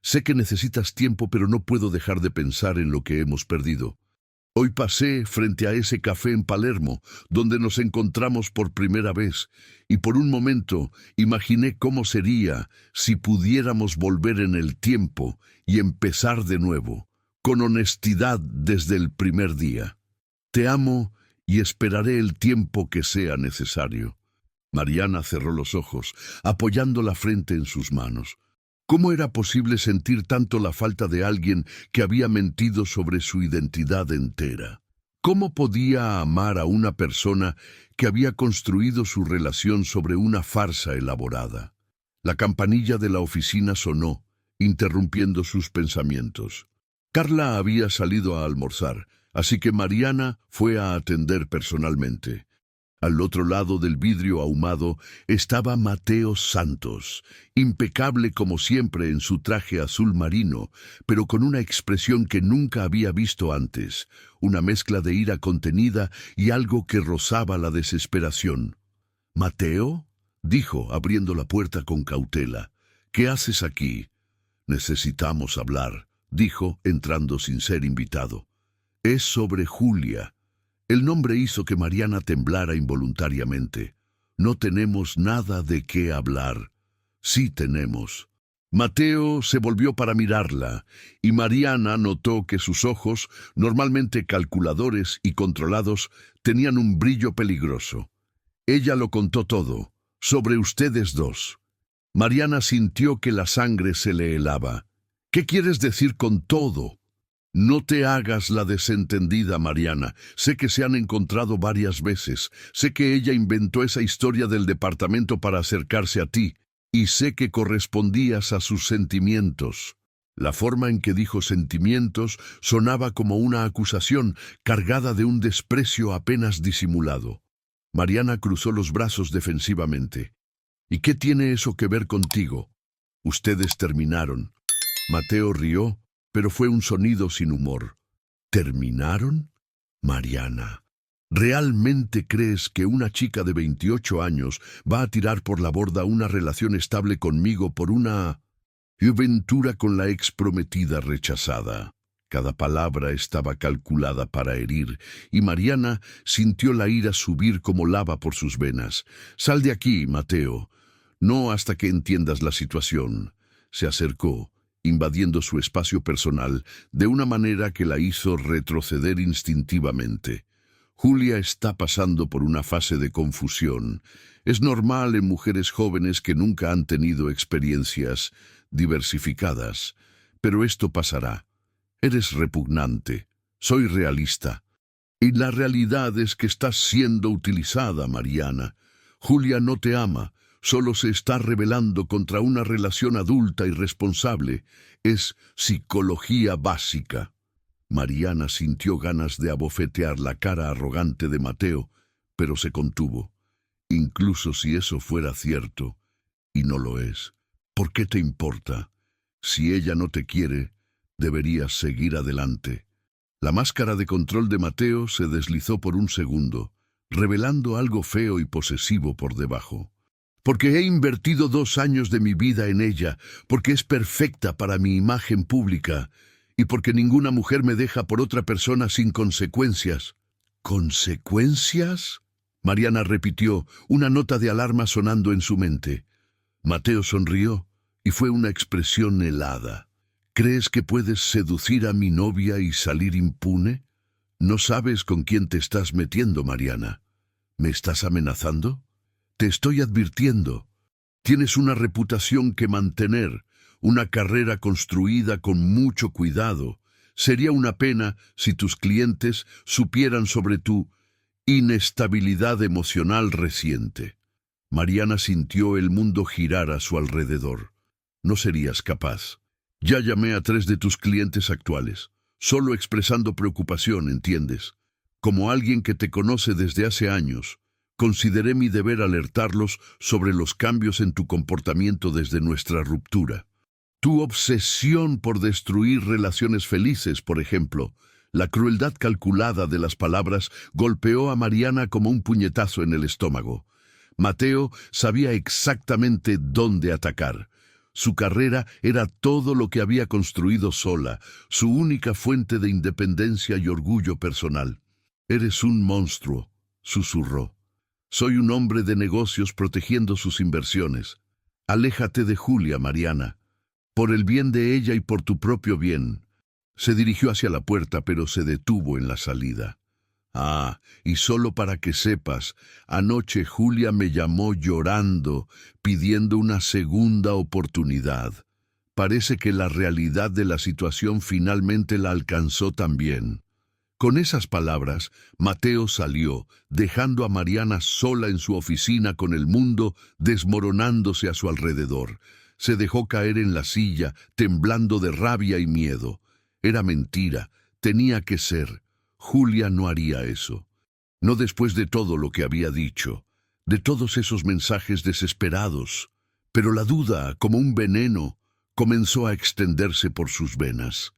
sé que necesitas tiempo, pero no puedo dejar de pensar en lo que hemos perdido. Hoy pasé frente a ese café en Palermo, donde nos encontramos por primera vez, y por un momento imaginé cómo sería si pudiéramos volver en el tiempo y empezar de nuevo, con honestidad desde el primer día. Te amo y esperaré el tiempo que sea necesario». Mariana cerró los ojos, apoyando la frente en sus manos. ¿Cómo era posible sentir tanto la falta de alguien que había mentido sobre su identidad entera? ¿Cómo podía amar a una persona que había construido su relación sobre una farsa elaborada? La campanilla de la oficina sonó, interrumpiendo sus pensamientos. Carla había salido a almorzar, así que Mariana fue a atender personalmente. Al otro lado del vidrio ahumado estaba Mateo Santos, impecable como siempre en su traje azul marino, pero con una expresión que nunca había visto antes, una mezcla de ira contenida y algo que rozaba la desesperación. «¿Mateo?», dijo, abriendo la puerta con cautela. «¿Qué haces aquí?» «Necesitamos hablar», dijo, entrando sin ser invitado. «Es sobre Julia». El nombre hizo que Mariana temblara involuntariamente. «No tenemos nada de qué hablar». «Sí tenemos». Mateo se volvió para mirarla, y Mariana notó que sus ojos, normalmente calculadores y controlados, tenían un brillo peligroso. Ella lo contó todo, sobre ustedes dos. Mariana sintió que la sangre se le helaba. ¿Qué quieres decir con todo? No te hagas la desentendida, Mariana. Sé que se han encontrado varias veces. Sé que ella inventó esa historia del departamento para acercarse a ti. Y sé que correspondías a sus sentimientos. La forma en que dijo sentimientos sonaba como una acusación cargada de un desprecio apenas disimulado. Mariana cruzó los brazos defensivamente. ¿Y qué tiene eso que ver contigo? Ustedes terminaron. Mateo rió, pero fue un sonido sin humor. ¿Terminaron? Mariana, ¿realmente crees que una chica de 28 años va a tirar por la borda una relación estable conmigo por una aventura con la ex prometida rechazada? Cada palabra estaba calculada para herir, y Mariana sintió la ira subir como lava por sus venas. «Sal de aquí, Mateo. No hasta que entiendas la situación». Se acercó, invadiendo su espacio personal de una manera que la hizo retroceder instintivamente. Julia está pasando por una fase de confusión. Es normal en mujeres jóvenes que nunca han tenido experiencias diversificadas, pero esto pasará. Eres repugnante. Soy realista. Y la realidad es que estás siendo utilizada, Mariana. Julia no te ama. Solo se está rebelando contra una relación adulta y responsable. Es psicología básica. Mariana sintió ganas de abofetear la cara arrogante de Mateo, pero se contuvo. Incluso si eso fuera cierto, y no lo es, ¿por qué te importa? Si ella no te quiere, deberías seguir adelante. La máscara de control de Mateo se deslizó por un segundo, revelando algo feo y posesivo por debajo. Porque he invertido 2 años de mi vida en ella, porque es perfecta para mi imagen pública, y porque ninguna mujer me deja por otra persona sin consecuencias. ¿Consecuencias? Mariana repitió, una nota de alarma sonando en su mente. Mateo sonrió, y fue una expresión helada. ¿Crees que puedes seducir a mi novia y salir impune? No sabes con quién te estás metiendo, Mariana. ¿Me estás amenazando? Te estoy advirtiendo. Tienes una reputación que mantener, una carrera construida con mucho cuidado. Sería una pena si tus clientes supieran sobre tu inestabilidad emocional reciente. Mariana sintió el mundo girar a su alrededor. No serías capaz. Ya llamé a 3 de tus clientes actuales, solo expresando preocupación, ¿entiendes? Como alguien que te conoce desde hace años, consideré mi deber alertarlos sobre los cambios en tu comportamiento desde nuestra ruptura. Tu obsesión por destruir relaciones felices, por ejemplo, la crueldad calculada de las palabras golpeó a Mariana como un puñetazo en el estómago. Mateo sabía exactamente dónde atacar. Su carrera era todo lo que había construido sola, su única fuente de independencia y orgullo personal. «Eres un monstruo», susurró. «Soy un hombre de negocios protegiendo sus inversiones. Aléjate de Julia, Mariana. Por el bien de ella y por tu propio bien». Se dirigió hacia la puerta, pero se detuvo en la salida. «Ah, y solo para que sepas, anoche Julia me llamó llorando, pidiendo una segunda oportunidad. Parece que la realidad de la situación finalmente la alcanzó también». Con esas palabras, Mateo salió, dejando a Mariana sola en su oficina con el mundo desmoronándose a su alrededor. Se dejó caer en la silla, temblando de rabia y miedo. Era mentira, tenía que ser. Julia no haría eso. No después de todo lo que había dicho, de todos esos mensajes desesperados. Pero la duda, como un veneno, comenzó a extenderse por sus venas.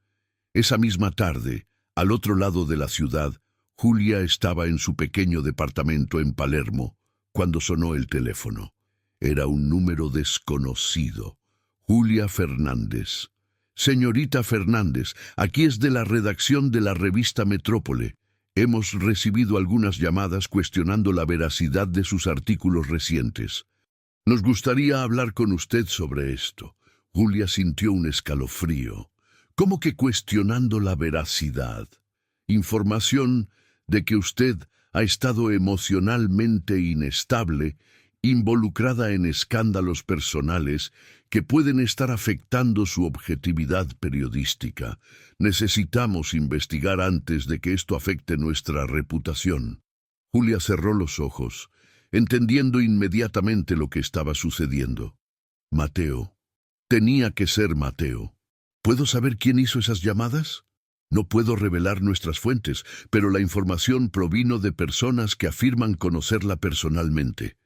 Esa misma tarde, al otro lado de la ciudad, Julia estaba en su pequeño departamento en Palermo, cuando sonó el teléfono. Era un número desconocido. Julia Fernández. «Señorita Fernández, aquí es de la redacción de la revista Metrópole. Hemos recibido algunas llamadas cuestionando la veracidad de sus artículos recientes. Nos gustaría hablar con usted sobre esto». Julia sintió un escalofrío, como que cuestionando la veracidad. Información de que usted ha estado emocionalmente inestable, involucrada en escándalos personales que pueden estar afectando su objetividad periodística. Necesitamos investigar antes de que esto afecte nuestra reputación. Julia cerró los ojos, entendiendo inmediatamente lo que estaba sucediendo. Mateo. Tenía que ser Mateo. ¿Puedo saber quién hizo esas llamadas? No puedo revelar nuestras fuentes, pero la información provino de personas que afirman conocerla personalmente.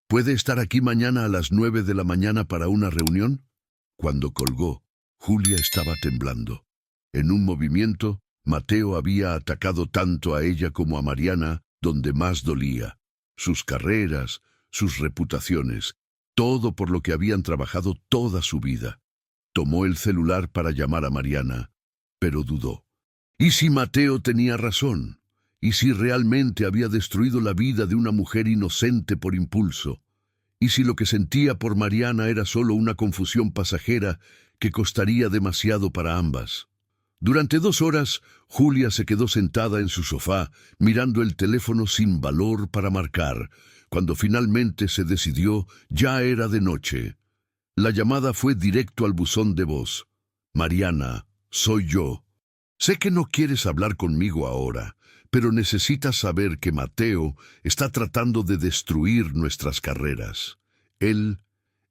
¿Puede estar aquí mañana a las 9 de la mañana para una reunión? Cuando colgó, Julia estaba temblando. En un movimiento, Mateo había atacado tanto a ella como a Mariana, donde más dolía. Sus carreras, sus reputaciones, todo por lo que habían trabajado toda su vida. Tomó el celular para llamar a Mariana, pero dudó. ¿Y si Mateo tenía razón? ¿Y si realmente había destruido la vida de una mujer inocente por impulso? ¿Y si lo que sentía por Mariana era solo una confusión pasajera que costaría demasiado para ambas? Durante 2 horas, Julia se quedó sentada en su sofá, mirando el teléfono sin valor para marcar. Cuando finalmente se decidió, ya era de noche. La llamada fue directo al buzón de voz. Mariana, soy yo. Sé que no quieres hablar conmigo ahora, pero necesitas saber que Mateo está tratando de destruir nuestras carreras. Él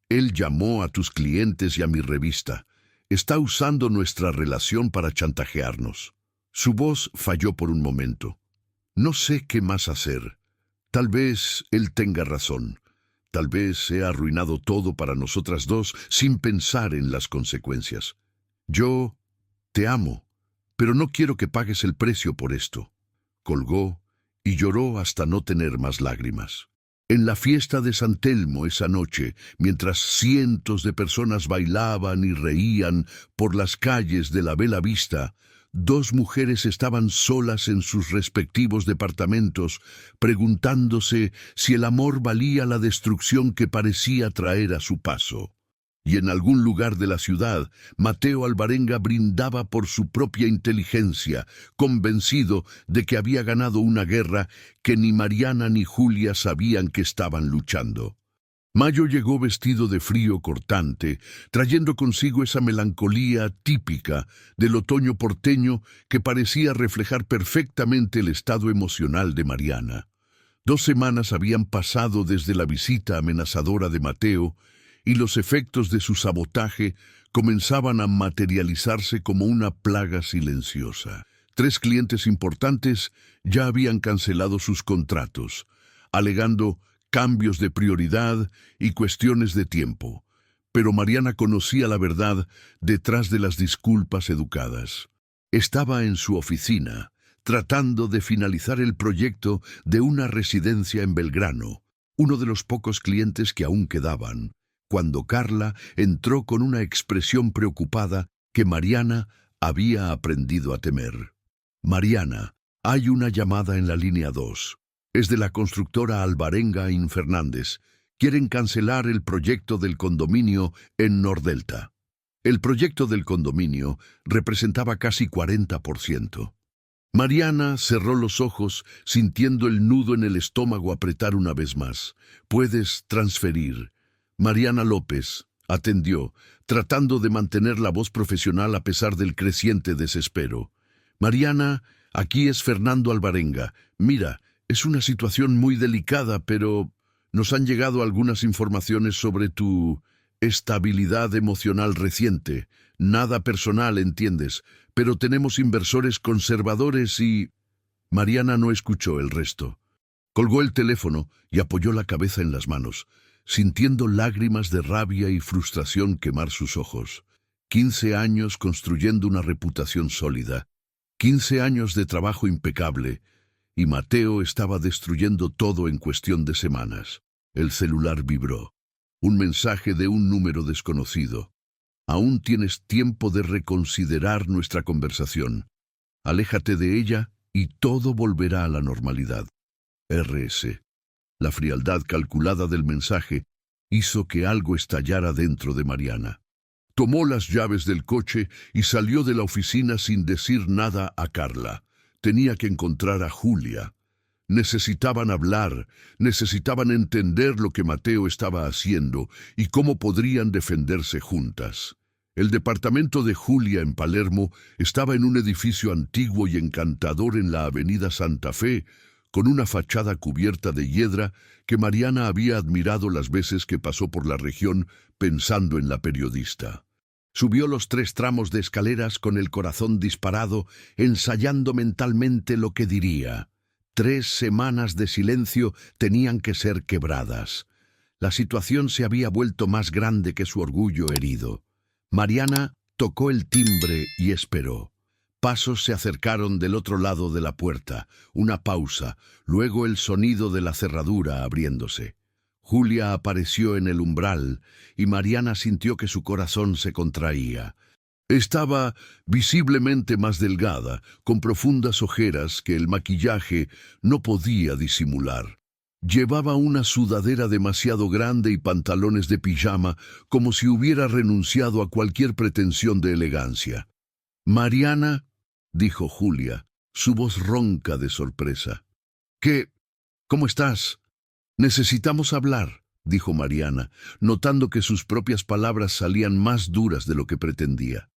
llamó a tus clientes y a mi revista. Está usando nuestra relación para chantajearnos. Su voz falló por un momento. No sé qué más hacer. Tal vez él tenga razón. Tal vez he arruinado todo para nosotras dos sin pensar en las consecuencias. Yo te amo, pero no quiero que pagues el precio por esto. Colgó y lloró hasta no tener más lágrimas. En la fiesta de San Telmo esa noche, mientras cientos de personas bailaban y reían por las calles de la Bella Vista, 2 mujeres estaban solas en sus respectivos departamentos, preguntándose si el amor valía la destrucción que parecía traer a su paso. Y en algún lugar de la ciudad, Mateo Alvarenga brindaba por su propia inteligencia, convencido de que había ganado una guerra que ni Mariana ni Julia sabían que estaban luchando. Mayo llegó vestido de frío cortante, trayendo consigo esa melancolía típica del otoño porteño que parecía reflejar perfectamente el estado emocional de Mariana. 2 semanas habían pasado desde la visita amenazadora de Mateo, y los efectos de su sabotaje comenzaban a materializarse como una plaga silenciosa. 3 clientes importantes ya habían cancelado sus contratos, alegando cambios de prioridad y cuestiones de tiempo. Pero Mariana conocía la verdad detrás de las disculpas educadas. Estaba en su oficina, tratando de finalizar el proyecto de una residencia en Belgrano, uno de los pocos clientes que aún quedaban, cuando Carla entró con una expresión preocupada que Mariana había aprendido a temer. Mariana, hay una llamada en la línea 2. Es de la constructora Alvarenga Fernández. Quieren cancelar el proyecto del condominio en Nordelta. El proyecto del condominio representaba casi 40%. Mariana cerró los ojos, sintiendo el nudo en el estómago apretar una vez más. Puedes transferir. Mariana López atendió, tratando de mantener la voz profesional a pesar del creciente desespero. Mariana, aquí es Fernando Alvarenga. Mira, es una situación muy delicada, pero nos han llegado algunas informaciones sobre tu estabilidad emocional reciente. Nada personal, entiendes, pero tenemos inversores conservadores y... Mariana no escuchó el resto. Colgó el teléfono y apoyó la cabeza en las manos, sintiendo lágrimas de rabia y frustración quemar sus ojos. 15 años construyendo una reputación sólida, 15 años de trabajo impecable, y Mateo estaba destruyendo todo en cuestión de semanas. El celular vibró. Un mensaje de un número desconocido. Aún tienes tiempo de reconsiderar nuestra conversación. Aléjate de ella y todo volverá a la normalidad. R.S. La frialdad calculada del mensaje hizo que algo estallara dentro de Mariana. Tomó las llaves del coche y salió de la oficina sin decir nada a Carla. Tenía que encontrar a Julia. Necesitaban hablar, necesitaban entender lo que Mateo estaba haciendo y cómo podrían defenderse juntas. El departamento de Julia en Palermo estaba en un edificio antiguo y encantador en la avenida Santa Fe, con una fachada cubierta de hiedra que Mariana había admirado las veces que pasó por la región pensando en la periodista. Subió los 3 tramos de escaleras con el corazón disparado, ensayando mentalmente lo que diría. 3 semanas de silencio tenían que ser quebradas. La situación se había vuelto más grande que su orgullo herido. Mariana tocó el timbre y esperó. Pasos se acercaron del otro lado de la puerta, una pausa, luego el sonido de la cerradura abriéndose. Julia apareció en el umbral y Mariana sintió que su corazón se contraía. Estaba visiblemente más delgada, con profundas ojeras que el maquillaje no podía disimular. Llevaba una sudadera demasiado grande y pantalones de pijama, como si hubiera renunciado a cualquier pretensión de elegancia. «Mariana», dijo Julia, su voz ronca de sorpresa. «¿Cómo estás?» «Necesitamos hablar», dijo Mariana, notando que sus propias palabras salían más duras de lo que pretendía.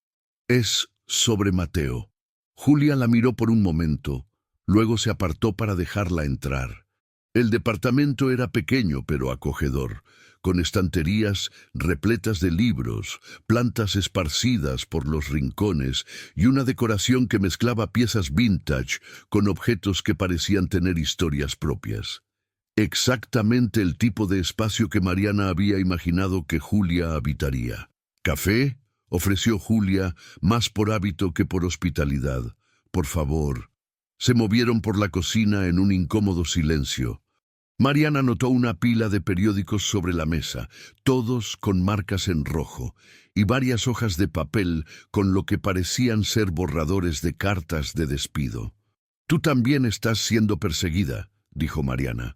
«Es sobre Mateo». Julia la miró por un momento, luego se apartó para dejarla entrar. El departamento era pequeño pero acogedor, con estanterías repletas de libros, plantas esparcidas por los rincones y una decoración que mezclaba piezas vintage con objetos que parecían tener historias propias. Exactamente el tipo de espacio que Mariana había imaginado que Julia habitaría. «¿Café?», ofreció Julia, más por hábito que por hospitalidad. «Por favor». Se movieron por la cocina en un incómodo silencio. Mariana notó una pila de periódicos sobre la mesa, todos con marcas en rojo, y varias hojas de papel con lo que parecían ser borradores de cartas de despido. «Tú también estás siendo perseguida», dijo Mariana.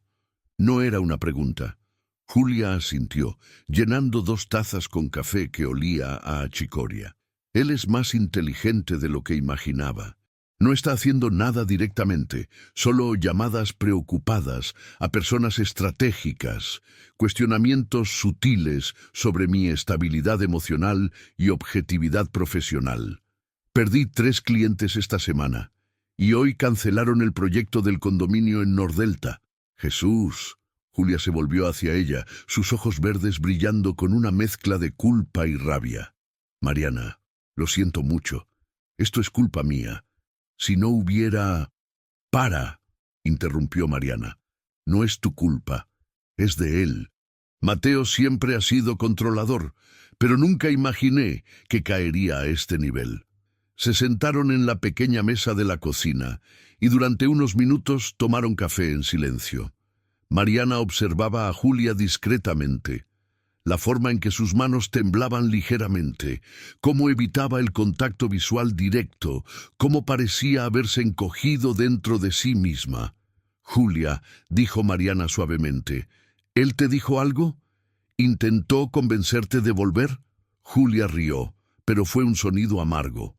No era una pregunta. Julia asintió, llenando 2 tazas con café que olía a achicoria. Él es más inteligente de lo que imaginaba. No está haciendo nada directamente, solo llamadas preocupadas a personas estratégicas, cuestionamientos sutiles sobre mi estabilidad emocional y objetividad profesional. Perdí 3 clientes esta semana, y hoy cancelaron el proyecto del condominio en Nordelta. «Jesús». Julia se volvió hacia ella, sus ojos verdes brillando con una mezcla de culpa y rabia. «Mariana, lo siento mucho. Esto es culpa mía. Si no hubiera...» «Para», interrumpió Mariana. «No es tu culpa, es de él. Mateo siempre ha sido controlador, pero nunca imaginé que caería a este nivel». Se sentaron en la pequeña mesa de la cocina y durante unos minutos tomaron café en silencio. Mariana observaba a Julia discretamente. La forma en que sus manos temblaban ligeramente, cómo evitaba el contacto visual directo, cómo parecía haberse encogido dentro de sí misma. «Julia», dijo Mariana suavemente, «¿él te dijo algo? ¿Intentó convencerte de volver?» Julia rió, pero fue un sonido amargo.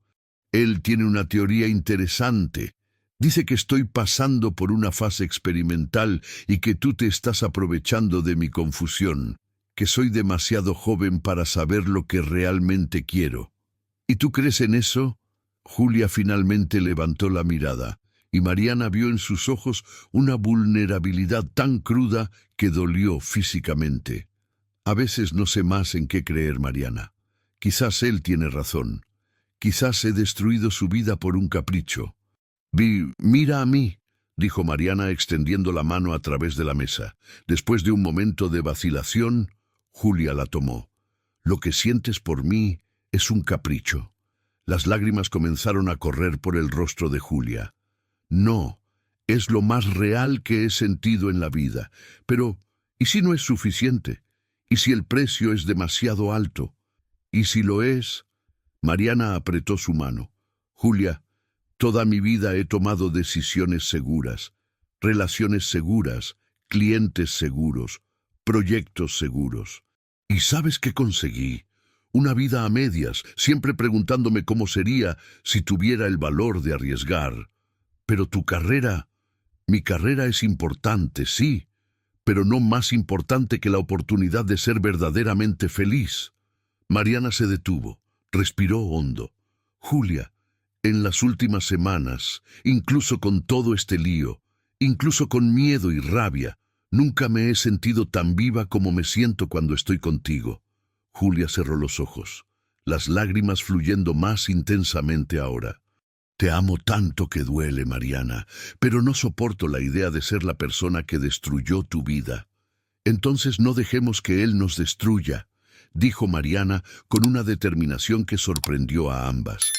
«Él tiene una teoría interesante. Dice que estoy pasando por una fase experimental y que tú te estás aprovechando de mi confusión, que soy demasiado joven para saber lo que realmente quiero». «¿Y tú crees en eso?» Julia finalmente levantó la mirada, y Mariana vio en sus ojos una vulnerabilidad tan cruda que dolió físicamente. «A veces no sé más en qué creer, Mariana. Quizás él tiene razón. Quizás he destruido su vida por un capricho». «Mira a mí», dijo Mariana extendiendo la mano a través de la mesa. Después de un momento de vacilación, Julia la tomó. «Lo que sientes por mí es un capricho». Las lágrimas comenzaron a correr por el rostro de Julia. «No, es lo más real que he sentido en la vida. Pero, ¿y si no es suficiente? ¿Y si el precio es demasiado alto? ¿Y si lo es?» Mariana apretó su mano. «Julia, toda mi vida he tomado decisiones seguras, relaciones seguras, clientes seguros, proyectos seguros. ¿Y sabes qué conseguí? Una vida a medias, siempre preguntándome cómo sería si tuviera el valor de arriesgar. Pero mi carrera es importante, sí, pero no más importante que la oportunidad de ser verdaderamente feliz. Mariana se detuvo, respiró hondo. Julia, en las últimas semanas, incluso con todo este lío, incluso con miedo y rabia, nunca me he sentido tan viva como me siento cuando estoy contigo. Julia cerró los ojos, las lágrimas fluyendo más intensamente ahora. Te amo tanto que duele, Mariana, pero no soporto la idea de ser la persona que destruyó tu vida. Entonces no dejemos que él nos destruya, dijo Mariana con una determinación que sorprendió a ambas.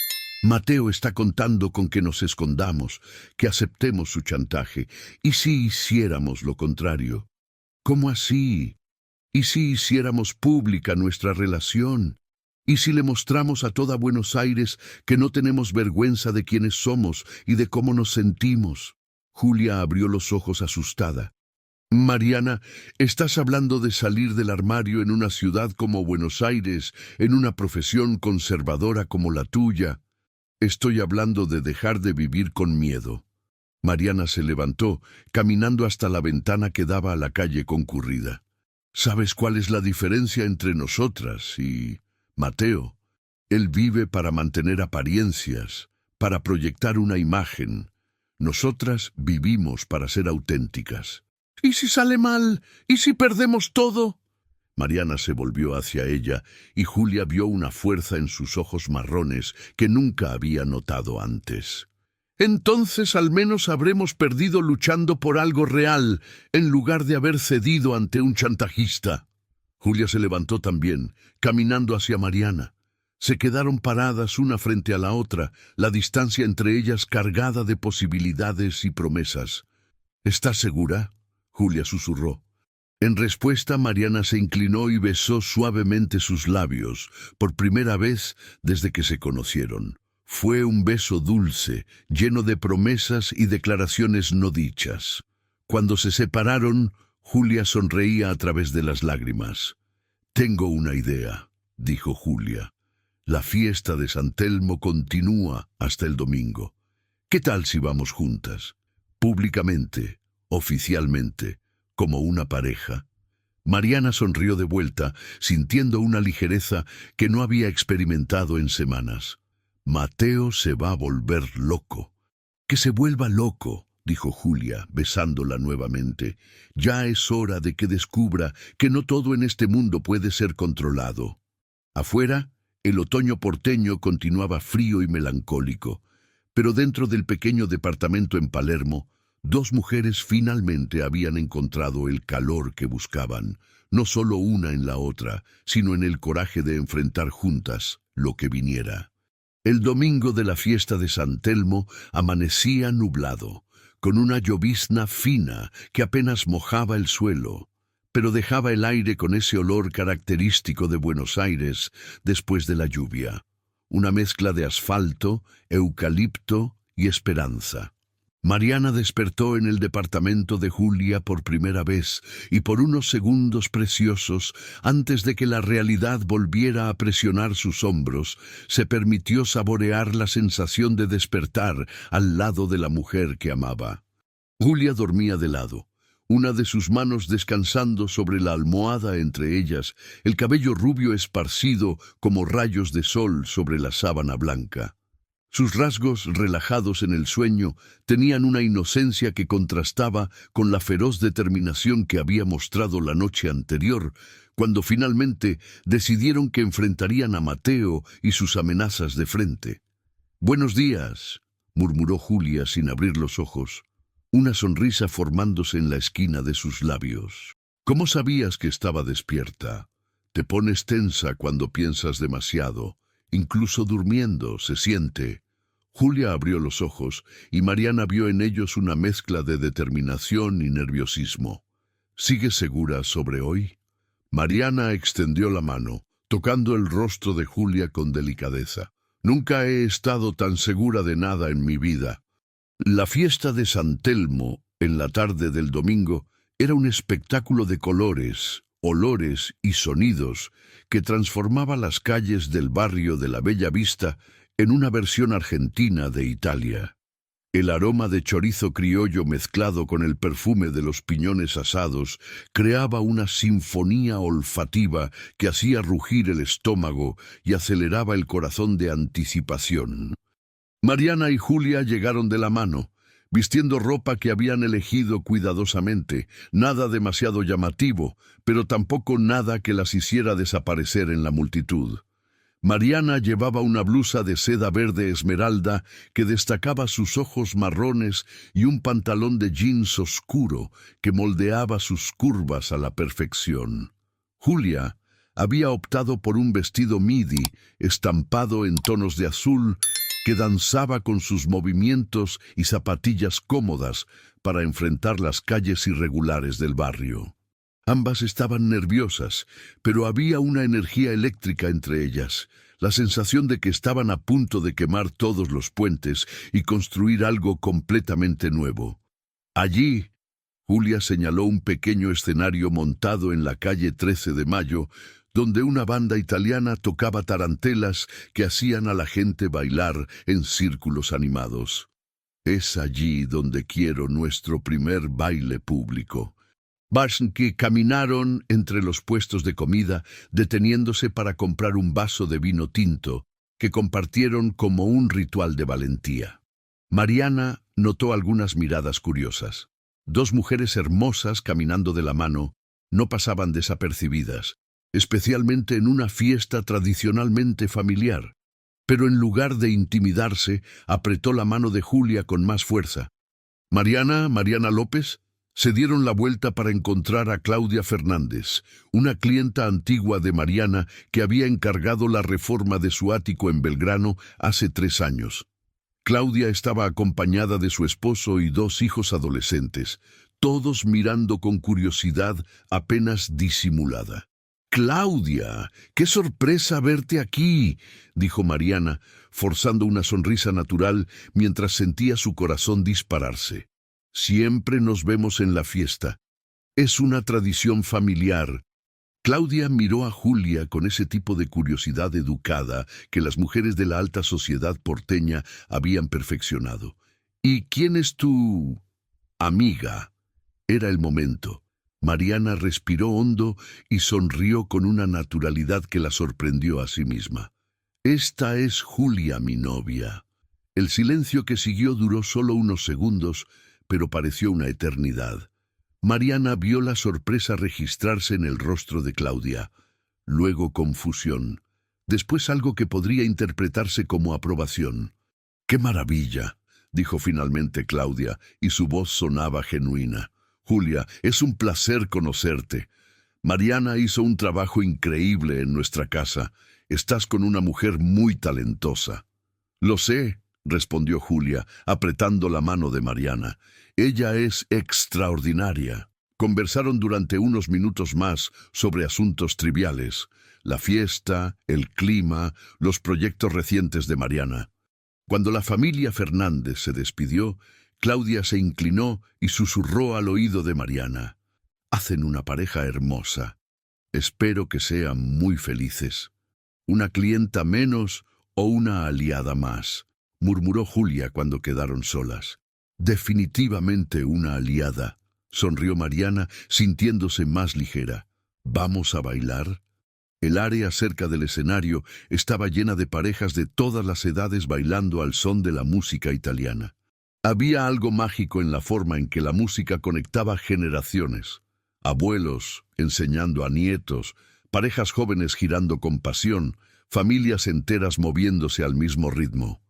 Mateo está contando con que nos escondamos, que aceptemos su chantaje. ¿Y si hiciéramos lo contrario? ¿Cómo así? ¿Y si hiciéramos pública nuestra relación? ¿Y si le mostramos a toda Buenos Aires que no tenemos vergüenza de quiénes somos y de cómo nos sentimos? Julia abrió los ojos asustada. Mariana, estás hablando de salir del armario en una ciudad como Buenos Aires, en una profesión conservadora como la tuya. Estoy hablando de dejar de vivir con miedo. Mariana se levantó, caminando hasta la ventana que daba a la calle concurrida. ¿Sabes cuál es la diferencia entre nosotras y Mateo? Él vive para mantener apariencias, para proyectar una imagen. Nosotras vivimos para ser auténticas. ¿Y si sale mal? ¿Y si perdemos todo? Mariana se volvió hacia ella y Julia vio una fuerza en sus ojos marrones que nunca había notado antes. Entonces al menos habremos perdido luchando por algo real, en lugar de haber cedido ante un chantajista. Julia se levantó también, caminando hacia Mariana. Se quedaron paradas una frente a la otra, la distancia entre ellas cargada de posibilidades y promesas. ¿Estás segura?, Julia susurró. En respuesta, Mariana se inclinó y besó suavemente sus labios, por primera vez desde que se conocieron. Fue un beso dulce, lleno de promesas y declaraciones no dichas. Cuando se separaron, Julia sonreía a través de las lágrimas. «Tengo una idea», dijo Julia. «La fiesta de San Telmo continúa hasta el domingo. ¿Qué tal si vamos juntas? Públicamente, oficialmente, como una pareja». Mariana sonrió de vuelta, sintiendo una ligereza que no había experimentado en semanas. «Mateo se va a volver loco». «Que se vuelva loco», dijo Julia, besándola nuevamente. «Ya es hora de que descubra que no todo en este mundo puede ser controlado». Afuera, el otoño porteño continuaba frío y melancólico, pero dentro del pequeño departamento en Palermo, dos mujeres finalmente habían encontrado el calor que buscaban, no solo una en la otra, sino en el coraje de enfrentar juntas lo que viniera. El domingo de la fiesta de San Telmo amanecía nublado, con una llovizna fina que apenas mojaba el suelo, pero dejaba el aire con ese olor característico de Buenos Aires después de la lluvia, una mezcla de asfalto, eucalipto y esperanza. Mariana despertó en el departamento de Julia por primera vez y por unos segundos preciosos, antes de que la realidad volviera a presionar sus hombros, se permitió saborear la sensación de despertar al lado de la mujer que amaba. Julia dormía de lado, una de sus manos descansando sobre la almohada entre ellas, el cabello rubio esparcido como rayos de sol sobre la sábana blanca. Sus rasgos, relajados en el sueño, tenían una inocencia que contrastaba con la feroz determinación que había mostrado la noche anterior, cuando finalmente decidieron que enfrentarían a Mateo y sus amenazas de frente. «Buenos días», murmuró Julia sin abrir los ojos, una sonrisa formándose en la esquina de sus labios. «¿Cómo sabías que estaba despierta? Te pones tensa cuando piensas demasiado. Incluso durmiendo se siente». Julia abrió los ojos y Mariana vio en ellos una mezcla de determinación y nerviosismo. «¿Sigues segura sobre hoy?». Mariana extendió la mano, tocando el rostro de Julia con delicadeza. «Nunca he estado tan segura de nada en mi vida». La fiesta de San Telmo, en la tarde del domingo, era un espectáculo de colores, olores y sonidos que transformaba las calles del barrio de la Bella Vista en una versión argentina de Italia. El aroma de chorizo criollo mezclado con el perfume de los piñones asados creaba una sinfonía olfativa que hacía rugir el estómago y aceleraba el corazón de anticipación. Mariana y Julia llegaron de la mano, vistiendo ropa que habían elegido cuidadosamente, nada demasiado llamativo, pero tampoco nada que las hiciera desaparecer en la multitud. Mariana llevaba una blusa de seda verde esmeralda que destacaba sus ojos marrones y un pantalón de jeans oscuro que moldeaba sus curvas a la perfección. Julia había optado por un vestido midi estampado en tonos de azul que danzaba con sus movimientos y zapatillas cómodas para enfrentar las calles irregulares del barrio. Ambas estaban nerviosas, pero había una energía eléctrica entre ellas, la sensación de que estaban a punto de quemar todos los puentes y construir algo completamente nuevo. Allí, Julia señaló un pequeño escenario montado en la calle 13 de Mayo, donde una banda italiana tocaba tarantelas que hacían a la gente bailar en círculos animados. Es allí donde quiero nuestro primer baile público. Que caminaron entre los puestos de comida, deteniéndose para comprar un vaso de vino tinto, que compartieron como un ritual de valentía. Mariana notó algunas miradas curiosas. Dos mujeres hermosas caminando de la mano no pasaban desapercibidas, especialmente en una fiesta tradicionalmente familiar. Pero en lugar de intimidarse, apretó la mano de Julia con más fuerza. Mariana López. Se dieron la vuelta para encontrar a Claudia Fernández, una clienta antigua de Mariana que había encargado la reforma de su ático en Belgrano hace 3 años. Claudia estaba acompañada de su esposo y 2 hijos adolescentes, todos mirando con curiosidad apenas disimulada. «Claudia, qué sorpresa verte aquí», dijo Mariana, forzando una sonrisa natural mientras sentía su corazón dispararse. «Siempre nos vemos en la fiesta. Es una tradición familiar». Claudia miró a Julia con ese tipo de curiosidad educada que las mujeres de la alta sociedad porteña habían perfeccionado. «¿Y quién es tu amiga?» Era el momento. Mariana respiró hondo y sonrió con una naturalidad que la sorprendió a sí misma. «Esta es Julia, mi novia». El silencio que siguió duró solo unos segundos, pero pareció una eternidad. Mariana vio la sorpresa registrarse en el rostro de Claudia, luego confusión, después algo que podría interpretarse como aprobación. «¡Qué maravilla!», dijo finalmente Claudia, y su voz sonaba genuina. «Julia, es un placer conocerte. Mariana hizo un trabajo increíble en nuestra casa. Estás con una mujer muy talentosa». «Lo sé», respondió Julia, apretando la mano de Mariana. «Ella es extraordinaria». Conversaron durante unos minutos más sobre asuntos triviales, la fiesta, el clima, los proyectos recientes de Mariana. Cuando la familia Fernández se despidió, Claudia se inclinó y susurró al oído de Mariana. «Hacen una pareja hermosa. Espero que sean muy felices. Una clienta menos o una aliada más», murmuró Julia cuando quedaron solas. «Definitivamente una aliada», sonrió Mariana, sintiéndose más ligera. «¿Vamos a bailar?». El área cerca del escenario estaba llena de parejas de todas las edades bailando al son de la música italiana. Había algo mágico en la forma en que la música conectaba generaciones. Abuelos enseñando a nietos, parejas jóvenes girando con pasión, familias enteras moviéndose al mismo ritmo.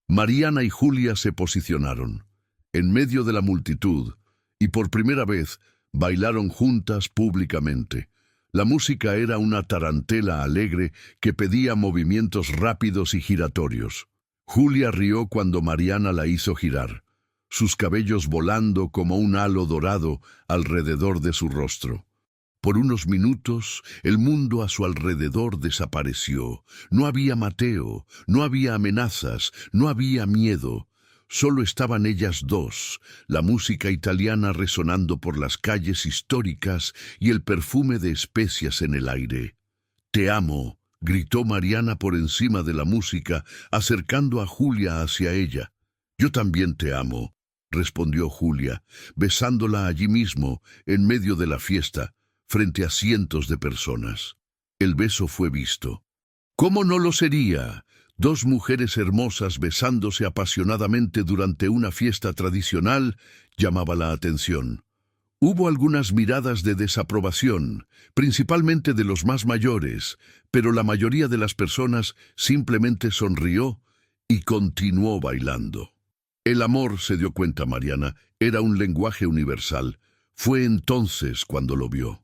Mariana y Julia se posicionaron en medio de la multitud y por primera vez bailaron juntas públicamente. La música era una tarantela alegre que pedía movimientos rápidos y giratorios. Julia rió cuando Mariana la hizo girar, sus cabellos volando como un halo dorado alrededor de su rostro. Por unos minutos, el mundo a su alrededor desapareció. No había mateo, no había amenazas, no había miedo. Solo estaban ellas dos, la música italiana resonando por las calles históricas y el perfume de especias en el aire. «Te amo», gritó Mariana por encima de la música, acercando a Julia hacia ella. «Yo también te amo», respondió Julia, besándola allí mismo, en medio de la fiesta, frente a cientos de personas. El beso fue visto. ¿Cómo no lo sería? Dos mujeres hermosas besándose apasionadamente durante una fiesta tradicional llamaba la atención. Hubo algunas miradas de desaprobación, principalmente de los más mayores, pero la mayoría de las personas simplemente sonrió y continuó bailando. El amor, se dio cuenta Mariana, era un lenguaje universal. Fue entonces cuando lo vio.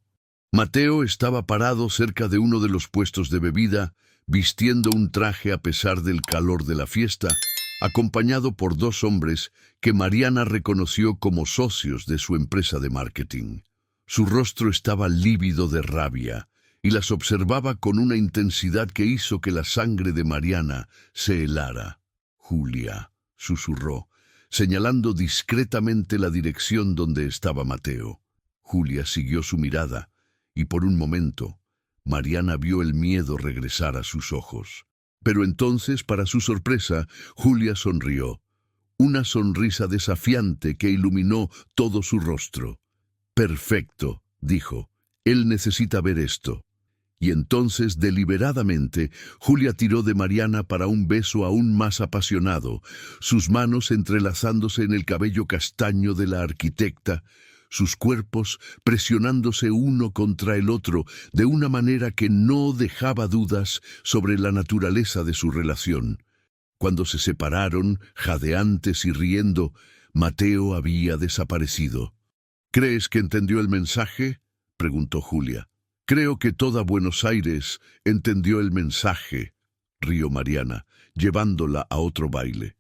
Mateo estaba parado cerca de uno de los puestos de bebida, vistiendo un traje a pesar del calor de la fiesta, acompañado por dos hombres que Mariana reconoció como socios de su empresa de marketing. Su rostro estaba lívido de rabia y las observaba con una intensidad que hizo que la sangre de Mariana se helara. «Julia», susurró, señalando discretamente la dirección donde estaba Mateo. Julia siguió su mirada y por un momento Mariana vio el miedo regresar a sus ojos. Pero entonces, para su sorpresa, Julia sonrió. Una sonrisa desafiante que iluminó todo su rostro. «Perfecto», dijo. «Él necesita ver esto». Y entonces, deliberadamente, Julia tiró de Mariana para un beso aún más apasionado, sus manos entrelazándose en el cabello castaño de la arquitecta, sus cuerpos presionándose uno contra el otro de una manera que no dejaba dudas sobre la naturaleza de su relación. Cuando se separaron, jadeantes y riendo, Mateo había desaparecido. «¿Crees que entendió el mensaje?», preguntó Julia. «Creo que toda Buenos Aires entendió el mensaje», rió Mariana, llevándola a otro baile.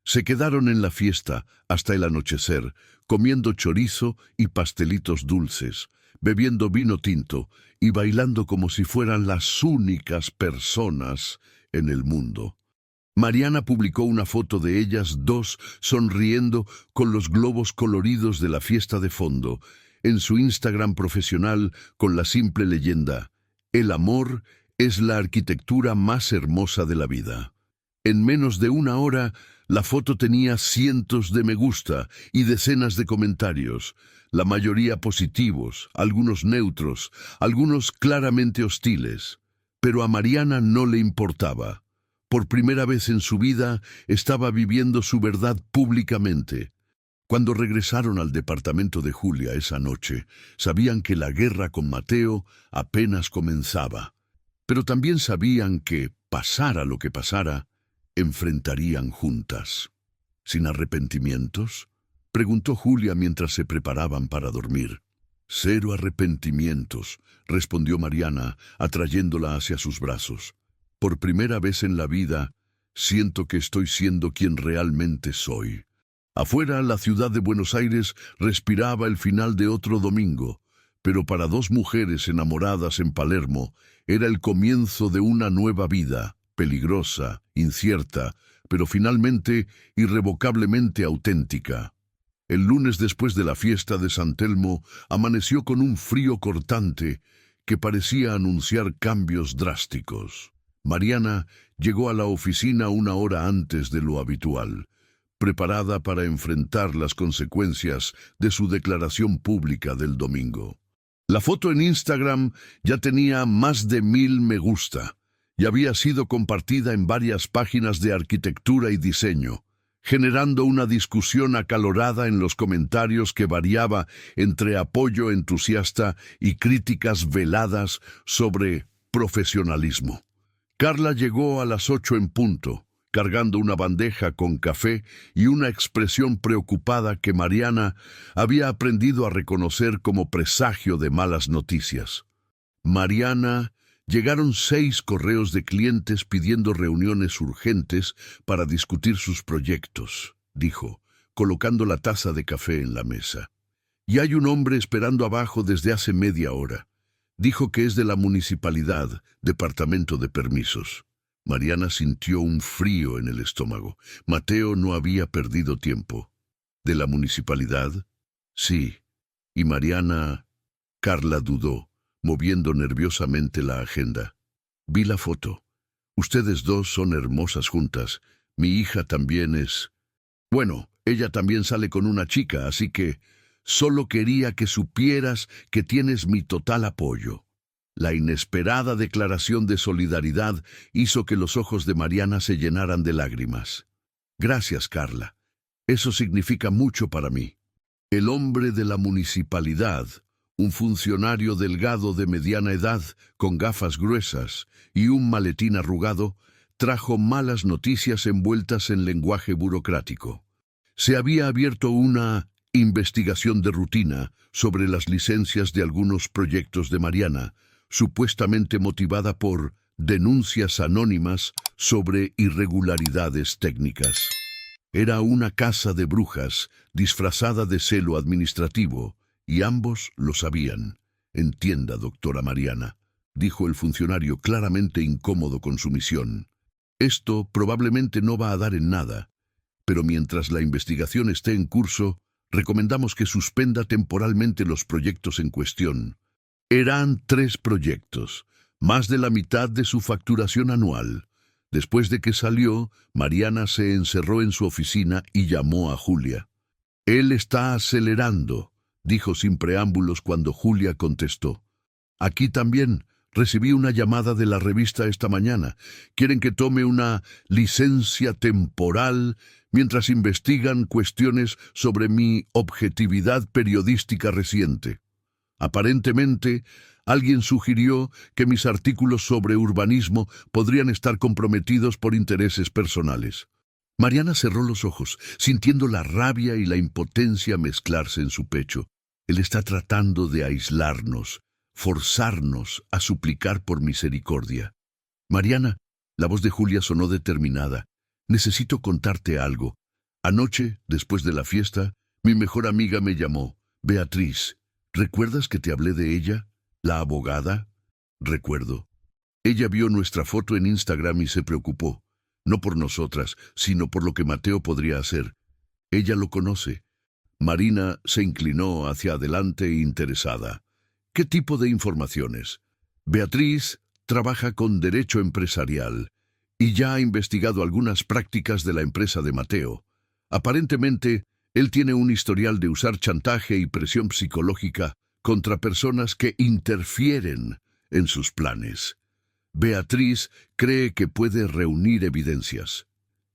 Se quedaron en la fiesta hasta el anochecer, comiendo chorizo y pastelitos dulces, bebiendo vino tinto y bailando como si fueran las únicas personas en el mundo. Mariana publicó una foto de ellas dos sonriendo con los globos coloridos de la fiesta de fondo, en su Instagram profesional con la simple leyenda: «El amor es la arquitectura más hermosa de la vida». En menos de una hora, la foto tenía cientos de me gusta y decenas de comentarios, la mayoría positivos, algunos neutros, algunos claramente hostiles. Pero a Mariana no le importaba. Por primera vez en su vida estaba viviendo su verdad públicamente. Cuando regresaron al departamento de Julia esa noche, sabían que la guerra con Mateo apenas comenzaba. Pero también sabían que, pasara lo que pasara, enfrentarían juntas. ¿Sin arrepentimientos?, preguntó Julia mientras se preparaban para dormir. «Cero arrepentimientos», respondió Mariana, atrayéndola hacia sus brazos. «Por primera vez en la vida, siento que estoy siendo quien realmente soy». Afuera, la ciudad de Buenos Aires respiraba el final de otro domingo, pero para dos mujeres enamoradas en Palermo era el comienzo de una nueva vida, peligrosa, incierta, pero finalmente irrevocablemente auténtica. El lunes después de la fiesta de San Telmo amaneció con un frío cortante que parecía anunciar cambios drásticos. Mariana llegó a la oficina una hora antes de lo habitual, preparada para enfrentar las consecuencias de su declaración pública del domingo. La foto en Instagram ya tenía más de 1000 me gusta y había sido compartida en varias páginas de arquitectura y diseño, generando una discusión acalorada en los comentarios que variaba entre apoyo entusiasta y críticas veladas sobre profesionalismo. Carla llegó a las 8 en punto, cargando una bandeja con café y una expresión preocupada que Mariana había aprendido a reconocer como presagio de malas noticias. «Mariana, llegaron 6 correos de clientes pidiendo reuniones urgentes para discutir sus proyectos», dijo, colocando la taza de café en la mesa. «Y hay un hombre esperando abajo desde hace media hora. Dijo que es de la municipalidad, departamento de permisos». Mariana sintió un frío en el estómago. Mateo no había perdido tiempo. ¿De la municipalidad? Sí. Y Mariana... Carla dudó, moviendo nerviosamente la agenda. Vi la foto. Ustedes dos son hermosas juntas. Mi hija también es... Bueno, ella también sale con una chica, así que... Solo quería que supieras que tienes mi total apoyo. La inesperada declaración de solidaridad hizo que los ojos de Mariana se llenaran de lágrimas. Gracias, Carla. Eso significa mucho para mí. El hombre de la municipalidad, un funcionario delgado de mediana edad, con gafas gruesas y un maletín arrugado, trajo malas noticias envueltas en lenguaje burocrático. Se había abierto una investigación de rutina sobre las licencias de algunos proyectos de Mariana, supuestamente motivada por denuncias anónimas sobre irregularidades técnicas. Era una casa de brujas disfrazada de celo administrativo, y ambos lo sabían. Entienda, doctora Mariana, dijo el funcionario claramente incómodo con su misión. Esto probablemente no va a dar en nada, pero mientras la investigación esté en curso, recomendamos que suspenda temporalmente los proyectos en cuestión. Eran 3 proyectos, más de la mitad de su facturación anual. Después de que salió, Mariana se encerró en su oficina y llamó a Julia. «Él está acelerando», dijo sin preámbulos cuando Julia contestó. «Aquí también. Recibí una llamada de la revista esta mañana. Quieren que tome una licencia temporal mientras investigan cuestiones sobre mi objetividad periodística reciente. Aparentemente, alguien sugirió que mis artículos sobre urbanismo podrían estar comprometidos por intereses personales». Mariana cerró los ojos, sintiendo la rabia y la impotencia mezclarse en su pecho. Él está tratando de aislarnos, forzarnos a suplicar por misericordia. «Mariana», la voz de Julia sonó determinada, «necesito contarte algo. Anoche, después de la fiesta, mi mejor amiga me llamó, Beatriz. ¿Recuerdas que te hablé de ella? ¿La abogada?» «Recuerdo. Ella vio nuestra foto en Instagram y se preocupó. No por nosotras, sino por lo que Mateo podría hacer. Ella lo conoce». Marina se inclinó hacia adelante interesada. «¿Qué tipo de informaciones?» «Beatriz trabaja con derecho empresarial y ya ha investigado algunas prácticas de la empresa de Mateo. Aparentemente, él tiene un historial de usar chantaje y presión psicológica contra personas que interfieren en sus planes. Beatriz cree que puede reunir evidencias».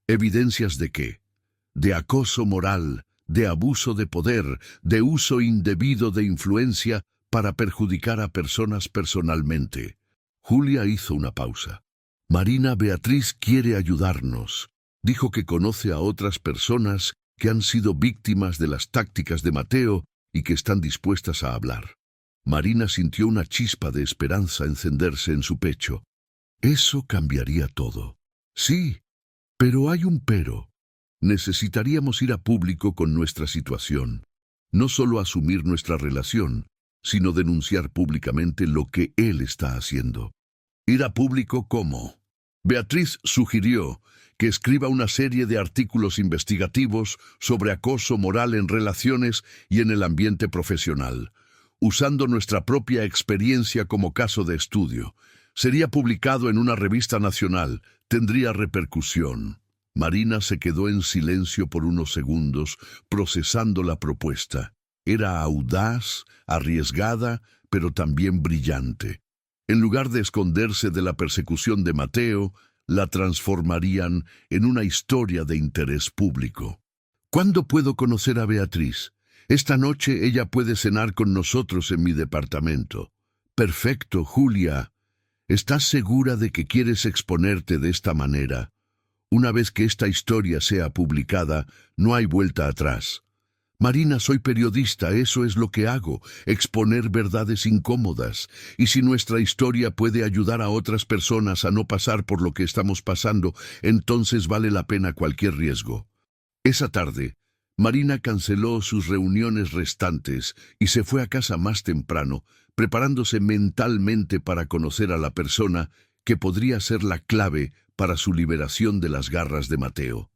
¿Evidencias de qué? De acoso moral, de abuso de poder, de uso indebido de influencia para perjudicar a personas personalmente. Julia hizo una pausa. «Marina, Beatriz quiere ayudarnos. Dijo que conoce a otras personas que han sido víctimas de las tácticas de Mateo y que están dispuestas a hablar». Marina sintió una chispa de esperanza encenderse en su pecho. Eso cambiaría todo. Sí, pero hay un pero. Necesitaríamos ir a público con nuestra situación. No solo asumir nuestra relación, sino denunciar públicamente lo que él está haciendo. ¿Ir a público cómo? Beatriz sugirió que escriba una serie de artículos investigativos sobre acoso moral en relaciones y en el ambiente profesional, usando nuestra propia experiencia como caso de estudio. Sería publicado en una revista nacional, tendría repercusión. Marina se quedó en silencio por unos segundos, procesando la propuesta. Era audaz, arriesgada, pero también brillante. En lugar de esconderse de la persecución de Mateo, la transformarían en una historia de interés público. ¿Cuándo puedo conocer a Beatriz? Esta noche ella puede cenar con nosotros en mi departamento. Perfecto, Julia. ¿Estás segura de que quieres exponerte de esta manera? Una vez que esta historia sea publicada, no hay vuelta atrás. Marina, soy periodista, eso es lo que hago, exponer verdades incómodas. Y si nuestra historia puede ayudar a otras personas a no pasar por lo que estamos pasando, entonces vale la pena cualquier riesgo. Esa tarde, Marina canceló sus reuniones restantes y se fue a casa más temprano, preparándose mentalmente para conocer a la persona que podría ser la clave para su liberación de las garras de Mateo.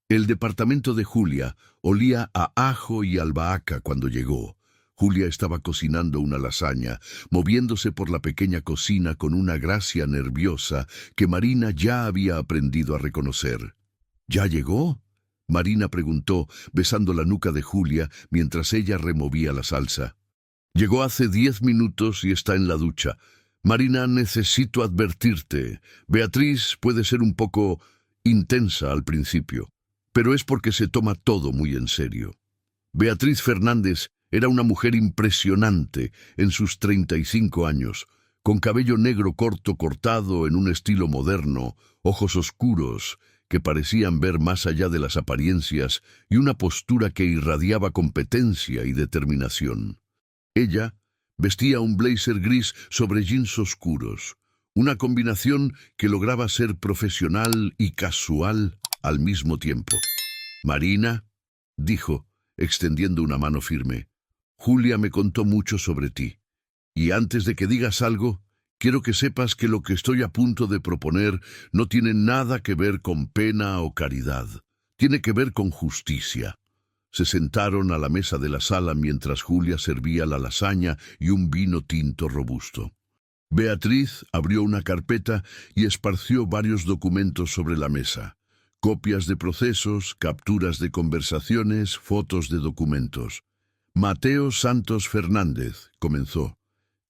El departamento de Julia olía a ajo y albahaca cuando llegó. Julia estaba cocinando una lasaña, moviéndose por la pequeña cocina con una gracia nerviosa que Marina ya había aprendido a reconocer. ¿Ya llegó?, Marina preguntó, besando la nuca de Julia mientras ella removía la salsa. Llegó hace 10 minutos y está en la ducha. Marina, necesito advertirte. Beatriz puede ser un poco intensa al principio, pero es porque se toma todo muy en serio. Beatriz Fernández era una mujer impresionante en sus 35 años, con cabello negro corto cortado en un estilo moderno, ojos oscuros que parecían ver más allá de las apariencias y una postura que irradiaba competencia y determinación. Ella vestía un blazer gris sobre jeans oscuros, una combinación que lograba ser profesional y casual al mismo tiempo. «Marina», dijo, extendiendo una mano firme, «Julia me contó mucho sobre ti. Y antes de que digas algo, quiero que sepas que lo que estoy a punto de proponer no tiene nada que ver con pena o caridad. Tiene que ver con justicia». Se sentaron a la mesa de la sala mientras Julia servía la lasaña y un vino tinto robusto. Beatriz abrió una carpeta y esparció varios documentos sobre la mesa. Copias de procesos, capturas de conversaciones, fotos de documentos. «Mateo Santos Fernández», comenzó,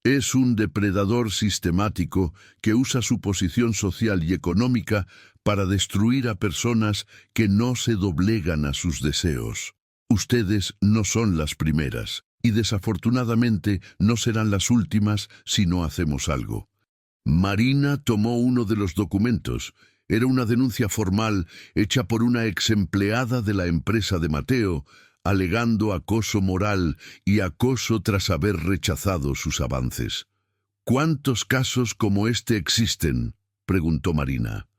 «es un depredador sistemático que usa su posición social y económica para destruir a personas que no se doblegan a sus deseos. Ustedes no son las primeras, y desafortunadamente no serán las últimas si no hacemos algo». Marina tomó uno de los documentos. Era una denuncia formal hecha por una exempleada de la empresa de Mateo, alegando acoso moral y acoso tras haber rechazado sus avances. «¿Cuántos casos como este existen?», preguntó Marina.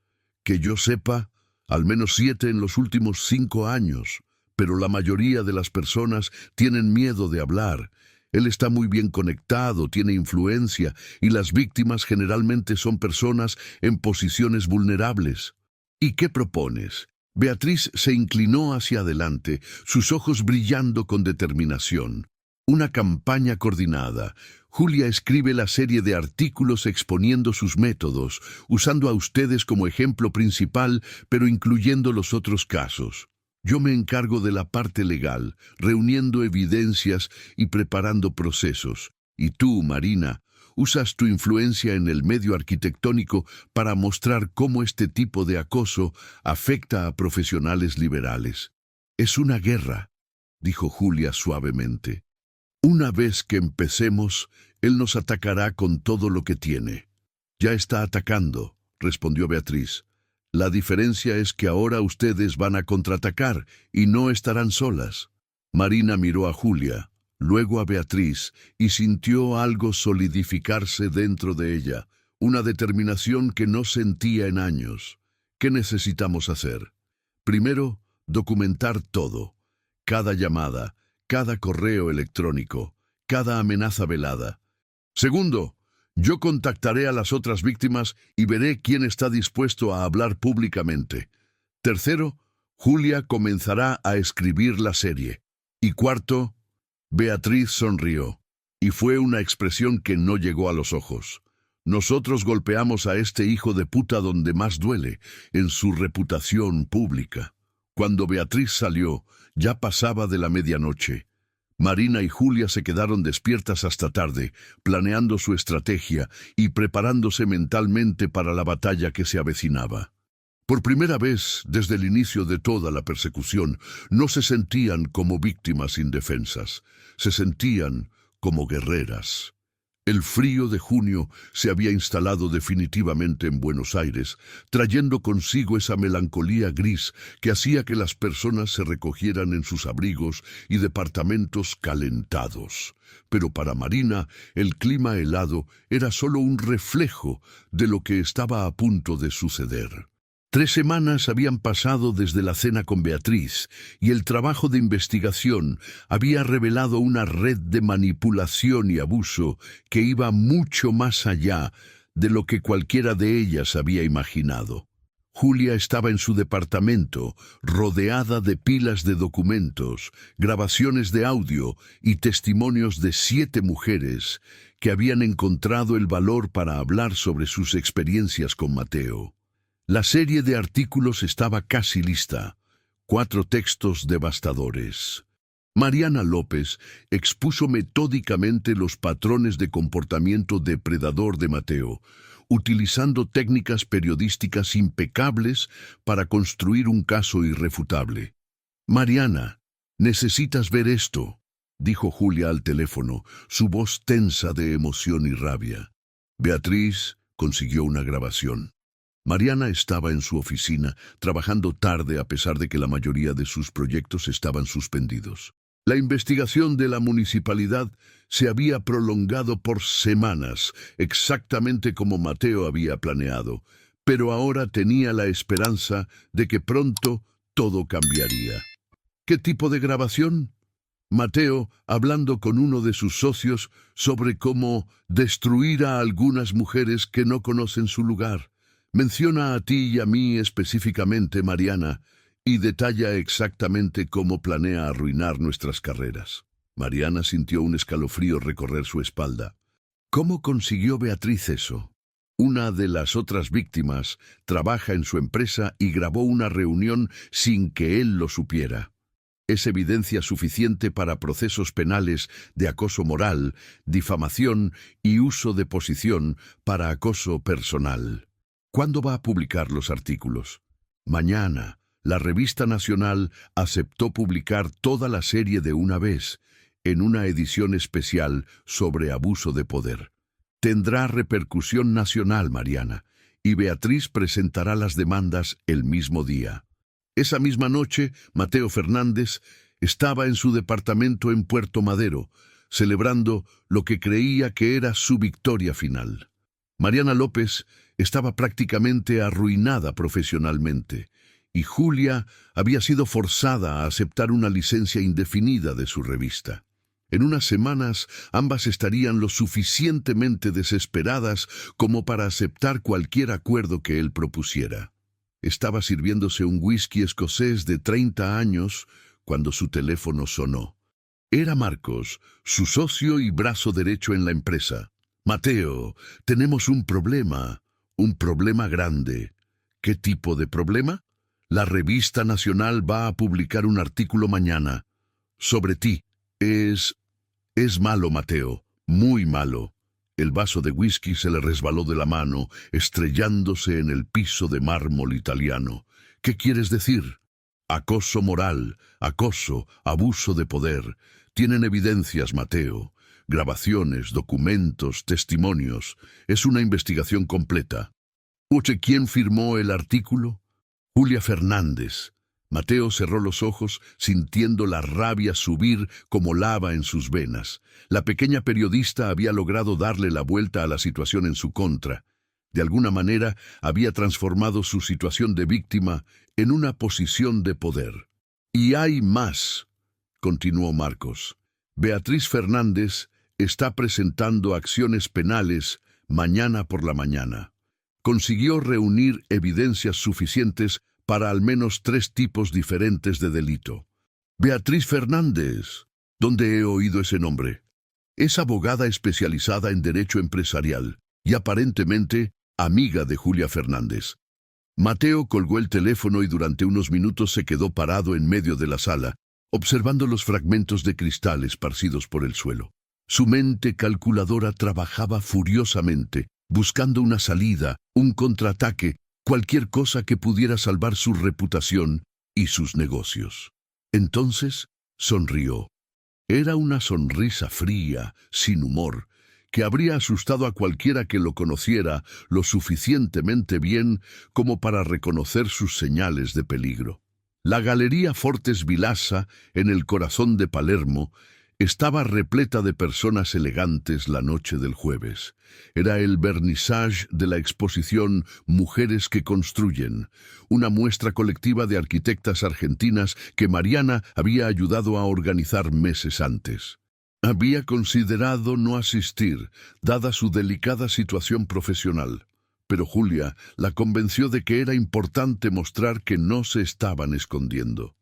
«Que yo sepa, al menos 7 en los últimos 5 años, pero la mayoría de las personas tienen miedo de hablar. Él está muy bien conectado, tiene influencia, y las víctimas generalmente son personas en posiciones vulnerables». «¿Y qué propones?». Beatriz se inclinó hacia adelante, sus ojos brillando con determinación. «Una campaña coordinada. Julia escribe la serie de artículos exponiendo sus métodos, usando a ustedes como ejemplo principal, pero incluyendo los otros casos. Yo me encargo de la parte legal, reuniendo evidencias y preparando procesos. Y tú, Marina, usas tu influencia en el medio arquitectónico para mostrar cómo este tipo de acoso afecta a profesionales liberales». «Es una guerra», dijo Julia suavemente. «Una vez que empecemos, él nos atacará con todo lo que tiene». «Ya está atacando», respondió Beatriz. «La diferencia es que ahora ustedes van a contraatacar y no estarán solas». Marina miró a Julia, luego a Beatriz, y sintió algo solidificarse dentro de ella, una determinación que no sentía en años. «¿Qué necesitamos hacer? Primero, documentar todo. Cada llamada, cada correo electrónico, cada amenaza velada. Segundo, yo contactaré a las otras víctimas y veré quién está dispuesto a hablar públicamente. Tercero, Julia comenzará a escribir la serie. Y cuarto». Beatriz sonrió, y fue una expresión que no llegó a los ojos. «Nosotros golpeamos a este hijo de puta donde más duele, en su reputación pública». Cuando Beatriz salió, ya pasaba de la medianoche. Marina y Julia se quedaron despiertas hasta tarde, planeando su estrategia y preparándose mentalmente para la batalla que se avecinaba. Por primera vez, desde el inicio de toda la persecución, no se sentían como víctimas indefensas, se sentían como guerreras. El frío de junio se había instalado definitivamente en Buenos Aires, trayendo consigo esa melancolía gris que hacía que las personas se recogieran en sus abrigos y departamentos calentados. Pero para Marina, el clima helado era solo un reflejo de lo que estaba a punto de suceder. 3 semanas habían pasado desde la cena con Beatriz, y el trabajo de investigación había revelado una red de manipulación y abuso que iba mucho más allá de lo que cualquiera de ellas había imaginado. Julia estaba en su departamento, rodeada de pilas de documentos, grabaciones de audio y testimonios de 7 mujeres que habían encontrado el valor para hablar sobre sus experiencias con Mateo. La serie de artículos estaba casi lista. 4 textos devastadores. Mariana López expuso metódicamente los patrones de comportamiento depredador de Mateo, utilizando técnicas periodísticas impecables para construir un caso irrefutable. «Mariana, necesitas ver esto», dijo Julia al teléfono, su voz tensa de emoción y rabia. Beatriz consiguió una grabación. Mariana estaba en su oficina, trabajando tarde a pesar de que la mayoría de sus proyectos estaban suspendidos. La investigación de la municipalidad se había prolongado por semanas, exactamente como Mateo había planeado, pero ahora tenía la esperanza de que pronto todo cambiaría. ¿Qué tipo de grabación? Mateo hablando con uno de sus socios sobre cómo destruir a algunas mujeres que no conocen su lugar. Menciona a ti y a mí específicamente, Mariana, y detalla exactamente cómo planea arruinar nuestras carreras. Mariana sintió un escalofrío recorrer su espalda. ¿Cómo consiguió Beatriz eso? Una de las otras víctimas trabaja en su empresa y grabó una reunión sin que él lo supiera. Es evidencia suficiente para procesos penales de acoso moral, difamación y uso de posición para acoso personal. ¿Cuándo va a publicar los artículos? Mañana. La revista nacional aceptó publicar toda la serie de una vez, en una edición especial sobre abuso de poder. Tendrá repercusión nacional, Mariana, y Beatriz presentará las demandas el mismo día. Esa misma noche, Mateo Fernández estaba en su departamento en Puerto Madero, celebrando lo que creía que era su victoria final. Mariana López estaba prácticamente arruinada profesionalmente, y Julia había sido forzada a aceptar una licencia indefinida de su revista. En unas semanas, ambas estarían lo suficientemente desesperadas como para aceptar cualquier acuerdo que él propusiera. Estaba sirviéndose un whisky escocés de 30 años cuando su teléfono sonó. Era Marcos, su socio y brazo derecho en la empresa. «Mateo, tenemos un problema grande». «¿Qué tipo de problema?» «La revista nacional va a publicar un artículo mañana sobre ti. Es malo, Mateo, muy malo». El vaso de whisky se le resbaló de la mano, estrellándose en el piso de mármol italiano. «¿Qué quieres decir?» «Acoso moral, acoso, abuso de poder. Tienen evidencias, Mateo. Grabaciones, documentos, testimonios. Es una investigación completa». «Oye, ¿quién firmó el artículo?» «Julia Fernández». Mateo cerró los ojos, sintiendo la rabia subir como lava en sus venas. La pequeña periodista había logrado darle la vuelta a la situación en su contra. De alguna manera, había transformado su situación de víctima en una posición de poder. «Y hay más», continuó Marcos. «Beatriz Fernández está presentando acciones penales mañana por la mañana. Consiguió reunir evidencias suficientes para al menos 3 tipos diferentes de delito». «Beatriz Fernández, ¿dónde he oído ese nombre?» «Es abogada especializada en derecho empresarial y aparentemente amiga de Julia Fernández». Mateo colgó el teléfono y durante unos minutos se quedó parado en medio de la sala, observando los fragmentos de cristal esparcidos por el suelo. Su mente calculadora trabajaba furiosamente, buscando una salida, un contraataque, cualquier cosa que pudiera salvar su reputación y sus negocios. Entonces sonrió. Era una sonrisa fría, sin humor, que habría asustado a cualquiera que lo conociera lo suficientemente bien como para reconocer sus señales de peligro. La Galería Fortes Vilassa, en el corazón de Palermo, estaba repleta de personas elegantes la noche del jueves. Era el vernissage de la exposición Mujeres que Construyen, una muestra colectiva de arquitectas argentinas que Mariana había ayudado a organizar meses antes. Había considerado no asistir, dada su delicada situación profesional, pero Julia la convenció de que era importante mostrar que no se estaban escondiendo.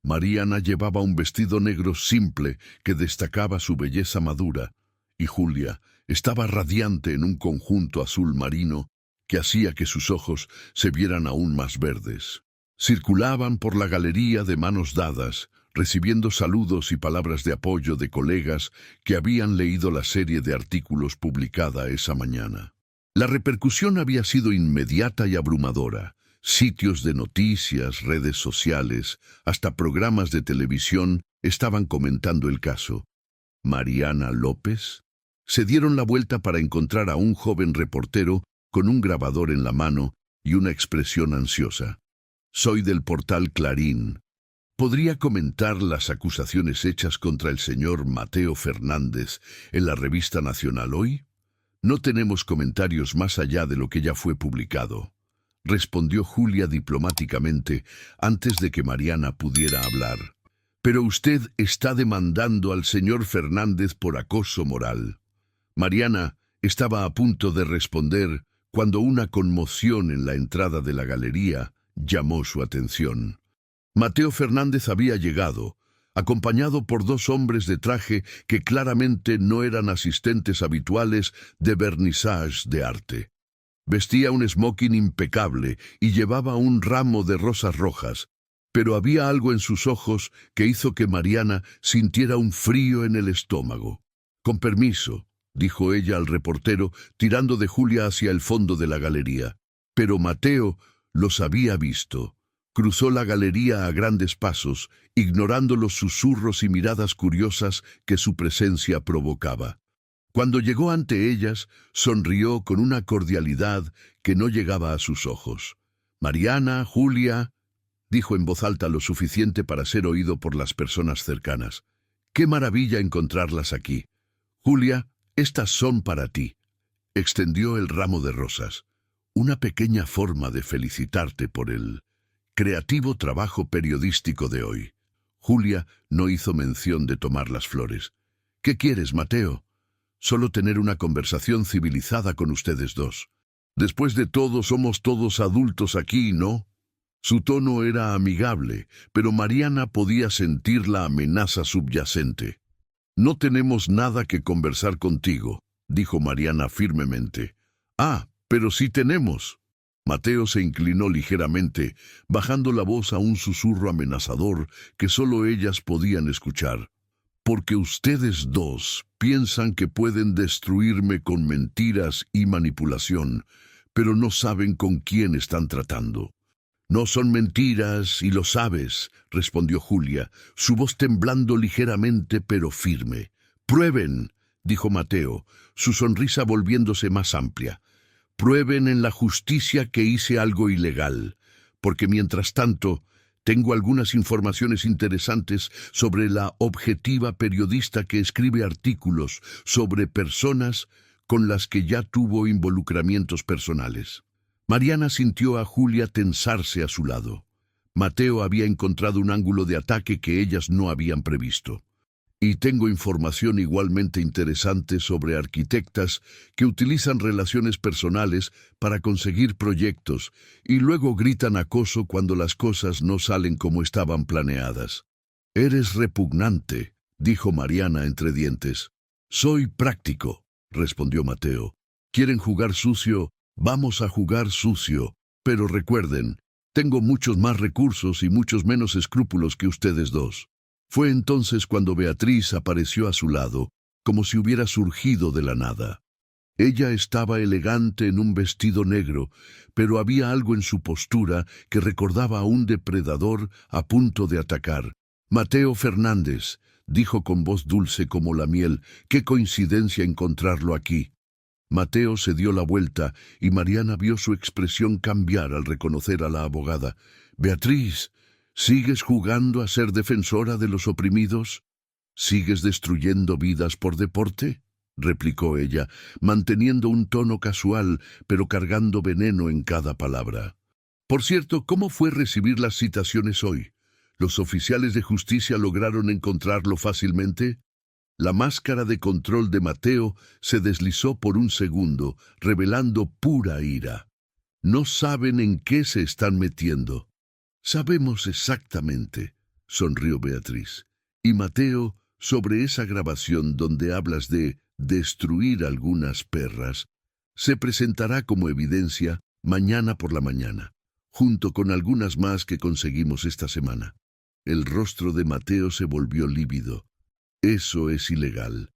Mariana llevaba un vestido negro simple que destacaba su belleza madura, y Julia estaba radiante en un conjunto azul marino que hacía que sus ojos se vieran aún más verdes. Circulaban por la galería de manos dadas, recibiendo saludos y palabras de apoyo de colegas que habían leído la serie de artículos publicada esa mañana. La repercusión había sido inmediata y abrumadora. Sitios de noticias, redes sociales, hasta programas de televisión estaban comentando el caso. ¿Mariana López? Se dieron la vuelta para encontrar a un joven reportero con un grabador en la mano y una expresión ansiosa. Soy del portal Clarín. ¿Podría comentar las acusaciones hechas contra el señor Mateo Fernández en la revista Nacional hoy? No tenemos comentarios más allá de lo que ya fue publicado, respondió Julia diplomáticamente antes de que Mariana pudiera hablar. Pero usted está demandando al señor Fernández por acoso moral. Mariana estaba a punto de responder cuando una conmoción en la entrada de la galería llamó su atención. Mateo Fernández había llegado, acompañado por dos hombres de traje que claramente no eran asistentes habituales de vernissage de arte. Vestía un smoking impecable y llevaba un ramo de rosas rojas, pero había algo en sus ojos que hizo que Mariana sintiera un frío en el estómago. Con permiso, dijo ella al reportero, tirando de Julia hacia el fondo de la galería. Pero Mateo los había visto. Cruzó la galería a grandes pasos, ignorando los susurros y miradas curiosas que su presencia provocaba. Cuando llegó ante ellas, sonrió con una cordialidad que no llegaba a sus ojos. «Mariana, Julia», dijo en voz alta lo suficiente para ser oído por las personas cercanas. «Qué maravilla encontrarlas aquí. Julia, estas son para ti». Extendió el ramo de rosas. «Una pequeña forma de felicitarte por el creativo trabajo periodístico de hoy». Julia no hizo mención de tomar las flores. «¿Qué quieres, Mateo?» «Solo tener una conversación civilizada con ustedes dos. Después de todo, somos todos adultos aquí, ¿no?» Su tono era amigable, pero Mariana podía sentir la amenaza subyacente. «No tenemos nada que conversar contigo», dijo Mariana firmemente. «Ah, pero sí tenemos». Mateo se inclinó ligeramente, bajando la voz a un susurro amenazador que solo ellas podían escuchar. «Porque ustedes dos piensan que pueden destruirme con mentiras y manipulación, pero no saben con quién están tratando». «No son mentiras, y lo sabes», respondió Julia, su voz temblando ligeramente pero firme. «Prueben», dijo Mateo, su sonrisa volviéndose más amplia. «Prueben en la justicia que hice algo ilegal, porque mientras tanto tengo algunas informaciones interesantes sobre la objetiva periodista que escribe artículos sobre personas con las que ya tuvo involucramientos personales». Mariana sintió a Julia tensarse a su lado. Mateo había encontrado un ángulo de ataque que ellas no habían previsto. «Y tengo información igualmente interesante sobre arquitectas que utilizan relaciones personales para conseguir proyectos y luego gritan acoso cuando las cosas no salen como estaban planeadas». «Eres repugnante», dijo Mariana entre dientes. «Soy práctico», respondió Mateo. «¿Quieren jugar sucio? Vamos a jugar sucio. Pero recuerden, tengo muchos más recursos y muchos menos escrúpulos que ustedes dos». Fue entonces cuando Beatriz apareció a su lado, como si hubiera surgido de la nada. Ella estaba elegante en un vestido negro, pero había algo en su postura que recordaba a un depredador a punto de atacar. «Mateo Fernández», dijo con voz dulce como la miel, «qué coincidencia encontrarlo aquí». Mateo se dio la vuelta y Mariana vio su expresión cambiar al reconocer a la abogada. «Beatriz, ¿sigues jugando a ser defensora de los oprimidos? ¿Sigues destruyendo vidas por deporte?», replicó ella, manteniendo un tono casual, pero cargando veneno en cada palabra. «Por cierto, ¿cómo fue recibir las citaciones hoy? ¿Los oficiales de justicia lograron encontrarlo fácilmente?». La máscara de control de Mateo se deslizó por un segundo, revelando pura ira. No saben en qué se están metiendo. Sabemos exactamente, sonrió Beatriz. Y Mateo, sobre esa grabación donde hablas de destruir algunas perras, se presentará como evidencia mañana por la mañana, junto con algunas más que conseguimos esta semana. El rostro de Mateo se volvió lívido. Eso es ilegal.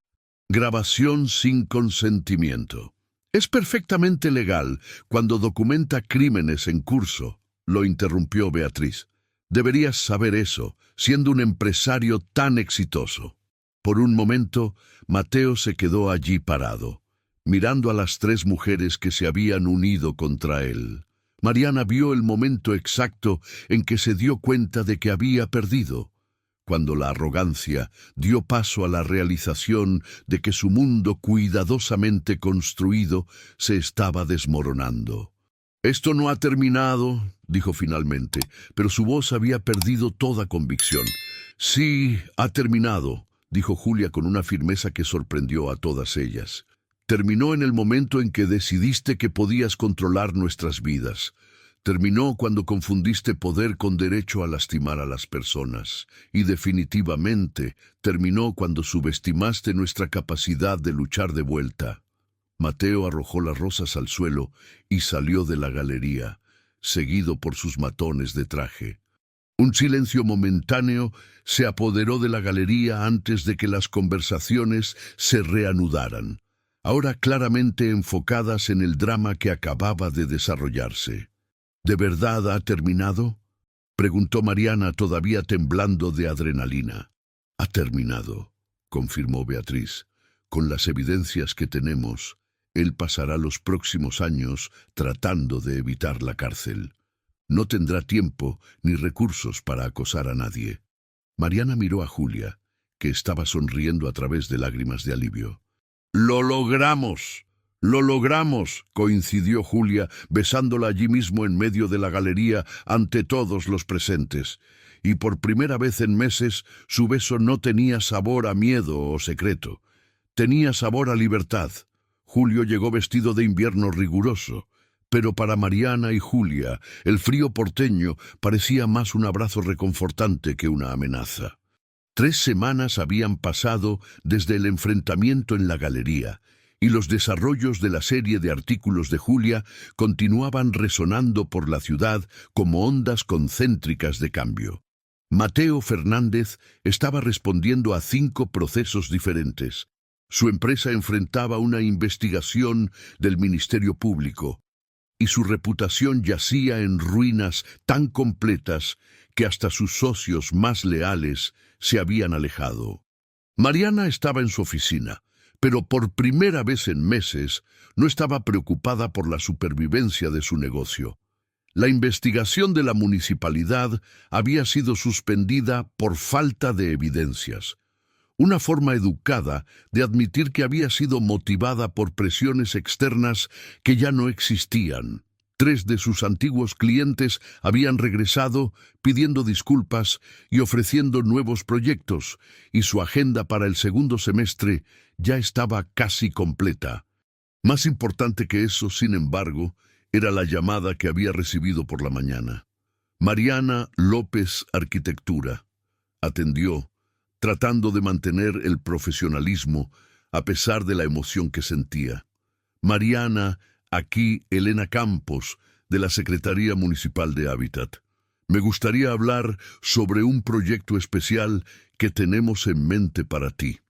Grabación sin consentimiento. Es perfectamente legal cuando documenta crímenes en curso, lo interrumpió Beatriz. Deberías saber eso, siendo un empresario tan exitoso. Por un momento, Mateo se quedó allí parado, mirando a las tres mujeres que se habían unido contra él. Mariana vio el momento exacto en que se dio cuenta de que había perdido, cuando la arrogancia dio paso a la realización de que su mundo cuidadosamente construido se estaba desmoronando. «Esto no ha terminado», dijo finalmente, pero su voz había perdido toda convicción. «Sí, ha terminado», dijo Julia con una firmeza que sorprendió a todas ellas. «Terminó en el momento en que decidiste que podías controlar nuestras vidas. Terminó cuando confundiste poder con derecho a lastimar a las personas. Y definitivamente terminó cuando subestimaste nuestra capacidad de luchar de vuelta». Mateo arrojó las rosas al suelo y salió de la galería, seguido por sus matones de traje. Un silencio momentáneo se apoderó de la galería antes de que las conversaciones se reanudaran, ahora claramente enfocadas en el drama que acababa de desarrollarse. «¿De verdad ha terminado?», preguntó Mariana, todavía temblando de adrenalina. «Ha terminado», confirmó Beatriz. «Con las evidencias que tenemos, él pasará los próximos años tratando de evitar la cárcel. No tendrá tiempo ni recursos para acosar a nadie». Mariana miró a Julia, que estaba sonriendo a través de lágrimas de alivio. «¡Lo logramos! ¡Lo logramos!», coincidió Julia, besándola allí mismo en medio de la galería ante todos los presentes. Y por primera vez en meses su beso no tenía sabor a miedo o secreto. Tenía sabor a libertad. Julio llegó vestido de invierno riguroso, pero para Mariana y Julia el frío porteño parecía más un abrazo reconfortante que una amenaza. 3 semanas habían pasado desde el enfrentamiento en la galería, y los desarrollos de la serie de artículos de Julia continuaban resonando por la ciudad como ondas concéntricas de cambio. Mateo Fernández estaba respondiendo a 5 procesos diferentes. Su empresa enfrentaba una investigación del Ministerio Público, y su reputación yacía en ruinas tan completas que hasta sus socios más leales se habían alejado. Mariana estaba en su oficina, pero por primera vez en meses no estaba preocupada por la supervivencia de su negocio. La investigación de la municipalidad había sido suspendida por falta de evidencias. Una forma educada de admitir que había sido motivada por presiones externas que ya no existían. 3 de sus antiguos clientes habían regresado pidiendo disculpas y ofreciendo nuevos proyectos, y su agenda para el segundo semestre ya estaba casi completa. Más importante que eso, sin embargo, era la llamada que había recibido por la mañana. Mariana López Arquitectura. Atendió, tratando de mantener el profesionalismo a pesar de la emoción que sentía. «Mariana, aquí Elena Campos, de la Secretaría Municipal de Hábitat. Me gustaría hablar sobre un proyecto especial que tenemos en mente para ti».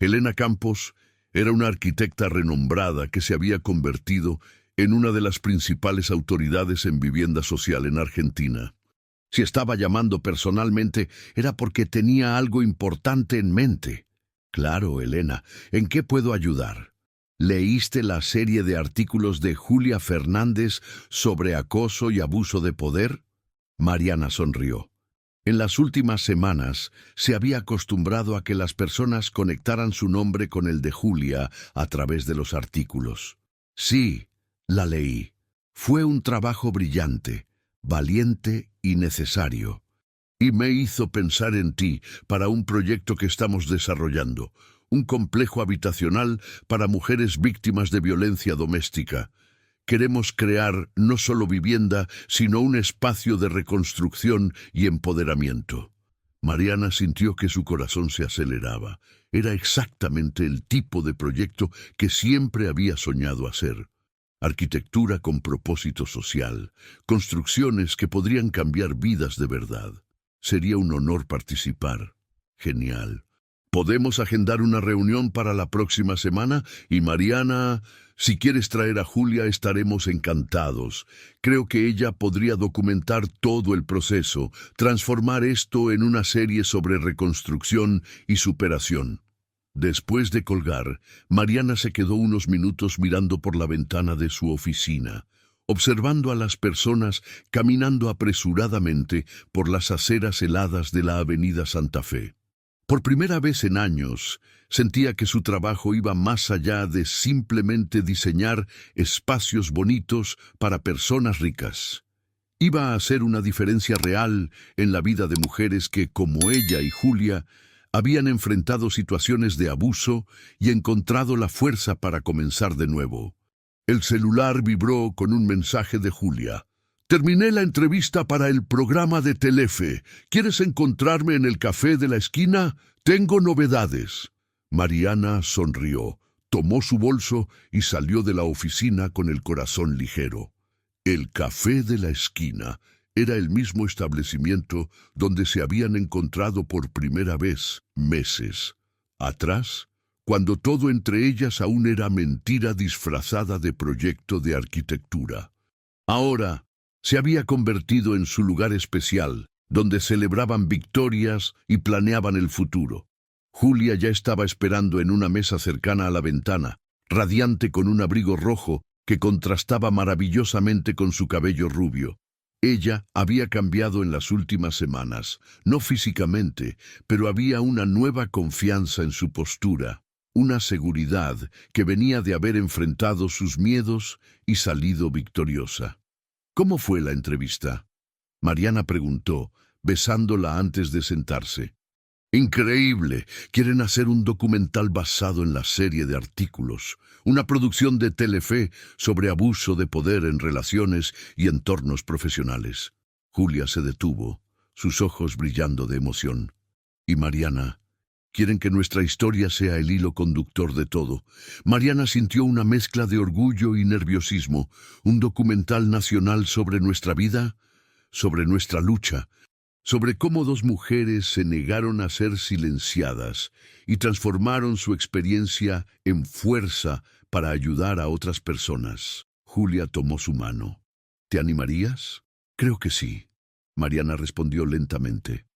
Elena Campos era una arquitecta renombrada que se había convertido en una de las principales autoridades en vivienda social en Argentina. Si estaba llamando personalmente era porque tenía algo importante en mente. «Claro, Elena, ¿en qué puedo ayudar? ¿Leíste la serie de artículos de Julia Fernández sobre acoso y abuso de poder?». Mariana sonrió. En las últimas semanas se había acostumbrado a que las personas conectaran su nombre con el de Julia a través de los artículos. «Sí, la leí. Fue un trabajo brillante, valiente y necesario. Y me hizo pensar en ti para un proyecto que estamos desarrollando, un complejo habitacional para mujeres víctimas de violencia doméstica. Queremos crear no solo vivienda, sino un espacio de reconstrucción y empoderamiento. Mariana sintió que su corazón se aceleraba. Era exactamente el tipo de proyecto que siempre había soñado hacer. Arquitectura con propósito social, construcciones que podrían cambiar vidas de verdad. Sería un honor participar. Genial. Podemos agendar una reunión para la próxima semana y Mariana, si quieres traer a Julia, estaremos encantados. Creo que ella podría documentar todo el proceso, transformar esto en una serie sobre reconstrucción y superación. Después de colgar, Mariana se quedó unos minutos mirando por la ventana de su oficina, observando a las personas caminando apresuradamente por las aceras heladas de la avenida Santa Fe. Por primera vez en años, sentía que su trabajo iba más allá de simplemente diseñar espacios bonitos para personas ricas. Iba a hacer una diferencia real en la vida de mujeres que, como ella y Julia, habían enfrentado situaciones de abuso y encontrado la fuerza para comenzar de nuevo. El celular vibró con un mensaje de Julia. Terminé la entrevista para el programa de Telefe. ¿Quieres encontrarme en el café de la esquina? Tengo novedades. Mariana sonrió, tomó su bolso y salió de la oficina con el corazón ligero. El café de la esquina era el mismo establecimiento donde se habían encontrado por primera vez meses atrás, cuando todo entre ellas aún era mentira disfrazada de proyecto de arquitectura. Ahora se había convertido en su lugar especial, donde celebraban victorias y planeaban el futuro. Julia ya estaba esperando en una mesa cercana a la ventana, radiante con un abrigo rojo que contrastaba maravillosamente con su cabello rubio. Ella había cambiado en las últimas semanas, no físicamente, pero había una nueva confianza en su postura, una seguridad que venía de haber enfrentado sus miedos y salido victoriosa. ¿Cómo fue la entrevista?, Mariana preguntó, besándola antes de sentarse. Increíble. Quieren hacer un documental basado en la serie de artículos, una producción de Telefe sobre abuso de poder en relaciones y entornos profesionales. Julia se detuvo, sus ojos brillando de emoción. Y Mariana, quieren que nuestra historia sea el hilo conductor de todo. Mariana sintió una mezcla de orgullo y nerviosismo. ¿Un documental nacional sobre nuestra vida? Sobre nuestra lucha, sobre cómo dos mujeres se negaron a ser silenciadas y transformaron su experiencia en fuerza para ayudar a otras personas. Julia tomó su mano. ¿Te animarías? Creo que sí, Mariana respondió lentamente.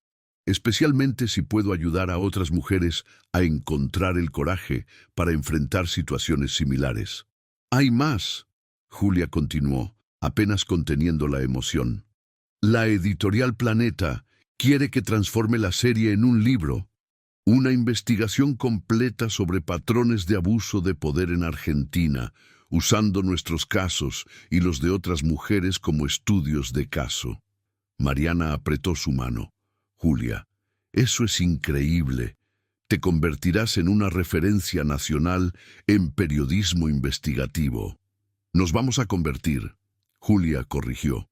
Especialmente si puedo ayudar a otras mujeres a encontrar el coraje para enfrentar situaciones similares. Hay más, Julia continuó, apenas conteniendo la emoción. La editorial Planeta quiere que transforme la serie en un libro, una investigación completa sobre patrones de abuso de poder en Argentina, usando nuestros casos y los de otras mujeres como estudios de caso. Mariana apretó su mano. Julia, eso es increíble. Te convertirás en una referencia nacional en periodismo investigativo. Nos vamos a convertir, Julia corrigió,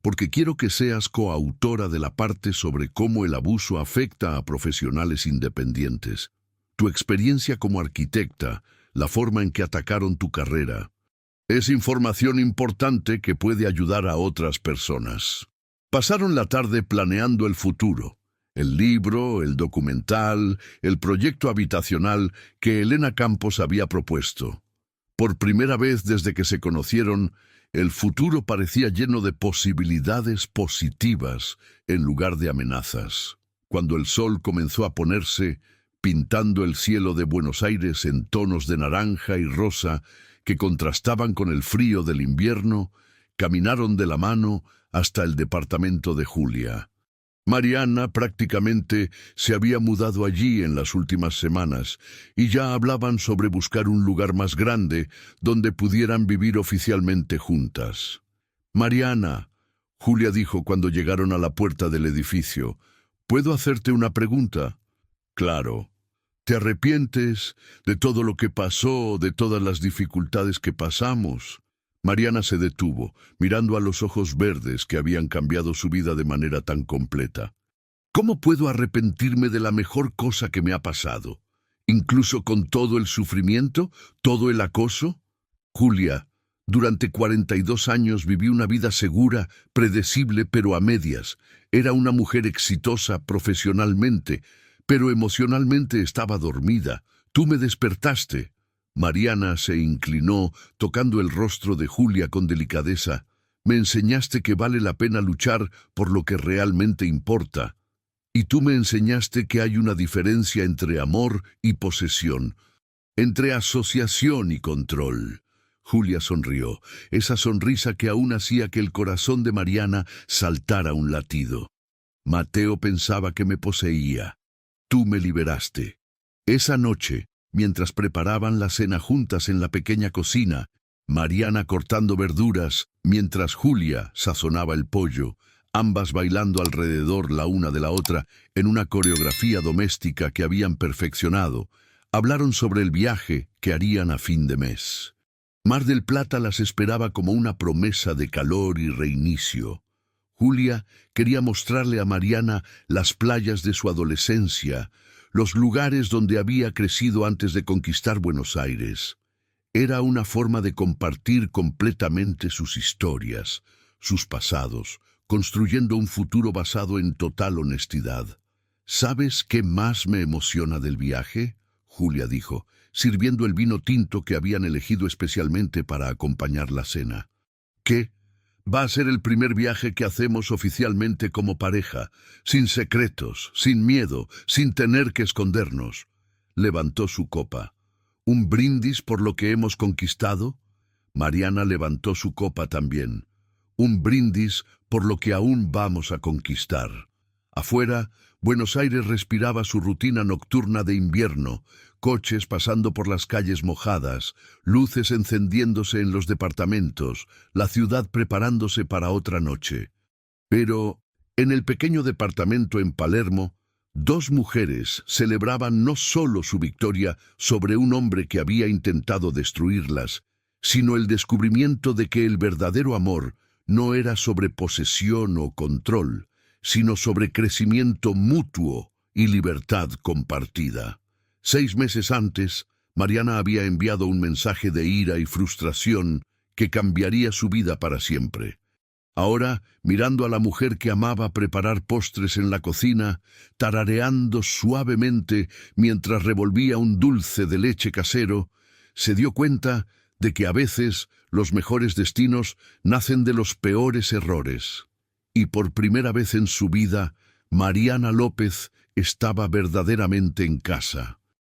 porque quiero que seas coautora de la parte sobre cómo el abuso afecta a profesionales independientes. Tu experiencia como arquitecta, la forma en que atacaron tu carrera, es información importante que puede ayudar a otras personas. Pasaron la tarde planeando el futuro, el libro, el documental, el proyecto habitacional que Elena Campos había propuesto. Por primera vez desde que se conocieron, el futuro parecía lleno de posibilidades positivas en lugar de amenazas. Cuando el sol comenzó a ponerse, pintando el cielo de Buenos Aires en tonos de naranja y rosa que contrastaban con el frío del invierno, caminaron de la mano hasta el departamento de Julia. Mariana prácticamente se había mudado allí en las últimas semanas y ya hablaban sobre buscar un lugar más grande donde pudieran vivir oficialmente juntas. Mariana, Julia dijo cuando llegaron a la puerta del edificio, ¿puedo hacerte una pregunta? Claro. ¿Te arrepientes de todo lo que pasó, de todas las dificultades que pasamos? Mariana se detuvo, mirando a los ojos verdes que habían cambiado su vida de manera tan completa. ¿Cómo puedo arrepentirme de la mejor cosa que me ha pasado? ¿Incluso con todo el sufrimiento, todo el acoso? Julia, durante 42 años viví una vida segura, predecible, pero a medias. Era una mujer exitosa profesionalmente, pero emocionalmente estaba dormida. Tú me despertaste. Mariana se inclinó, tocando el rostro de Julia con delicadeza. Me enseñaste que vale la pena luchar por lo que realmente importa. Y tú me enseñaste que hay una diferencia entre amor y posesión, entre asociación y control. Julia sonrió, esa sonrisa que aún hacía que el corazón de Mariana saltara un latido. Mateo pensaba que me poseía. Tú me liberaste. Esa noche, mientras preparaban la cena juntas en la pequeña cocina, Mariana cortando verduras, mientras Julia sazonaba el pollo, ambas bailando alrededor la una de la otra en una coreografía doméstica que habían perfeccionado, hablaron sobre el viaje que harían a fin de mes. Mar del Plata las esperaba como una promesa de calor y reinicio. Julia quería mostrarle a Mariana las playas de su adolescencia, los lugares donde había crecido antes de conquistar Buenos Aires. Era una forma de compartir completamente sus historias, sus pasados, construyendo un futuro basado en total honestidad. ¿Sabes qué más me emociona del viaje?, Julia dijo, sirviendo el vino tinto que habían elegido especialmente para acompañar la cena. ¿Qué? Va a ser el primer viaje que hacemos oficialmente como pareja, sin secretos, sin miedo, sin tener que escondernos. Levantó su copa. ¿Un brindis por lo que hemos conquistado? Mariana levantó su copa también. Un brindis por lo que aún vamos a conquistar. Afuera, Buenos Aires respiraba su rutina nocturna de invierno, coches pasando por las calles mojadas, luces encendiéndose en los departamentos, la ciudad preparándose para otra noche. Pero, en el pequeño departamento en Palermo, dos mujeres celebraban no solo su victoria sobre un hombre que había intentado destruirlas, sino el descubrimiento de que el verdadero amor no era sobre posesión o control, sino sobre crecimiento mutuo y libertad compartida. 6 meses antes, Mariana había enviado un mensaje de ira y frustración que cambiaría su vida para siempre. Ahora, mirando a la mujer que amaba preparar postres en la cocina, tarareando suavemente mientras revolvía un dulce de leche casero, se dio cuenta de que a veces los mejores destinos nacen de los peores errores. Y por primera vez en su vida, Mariana López estaba verdaderamente en casa.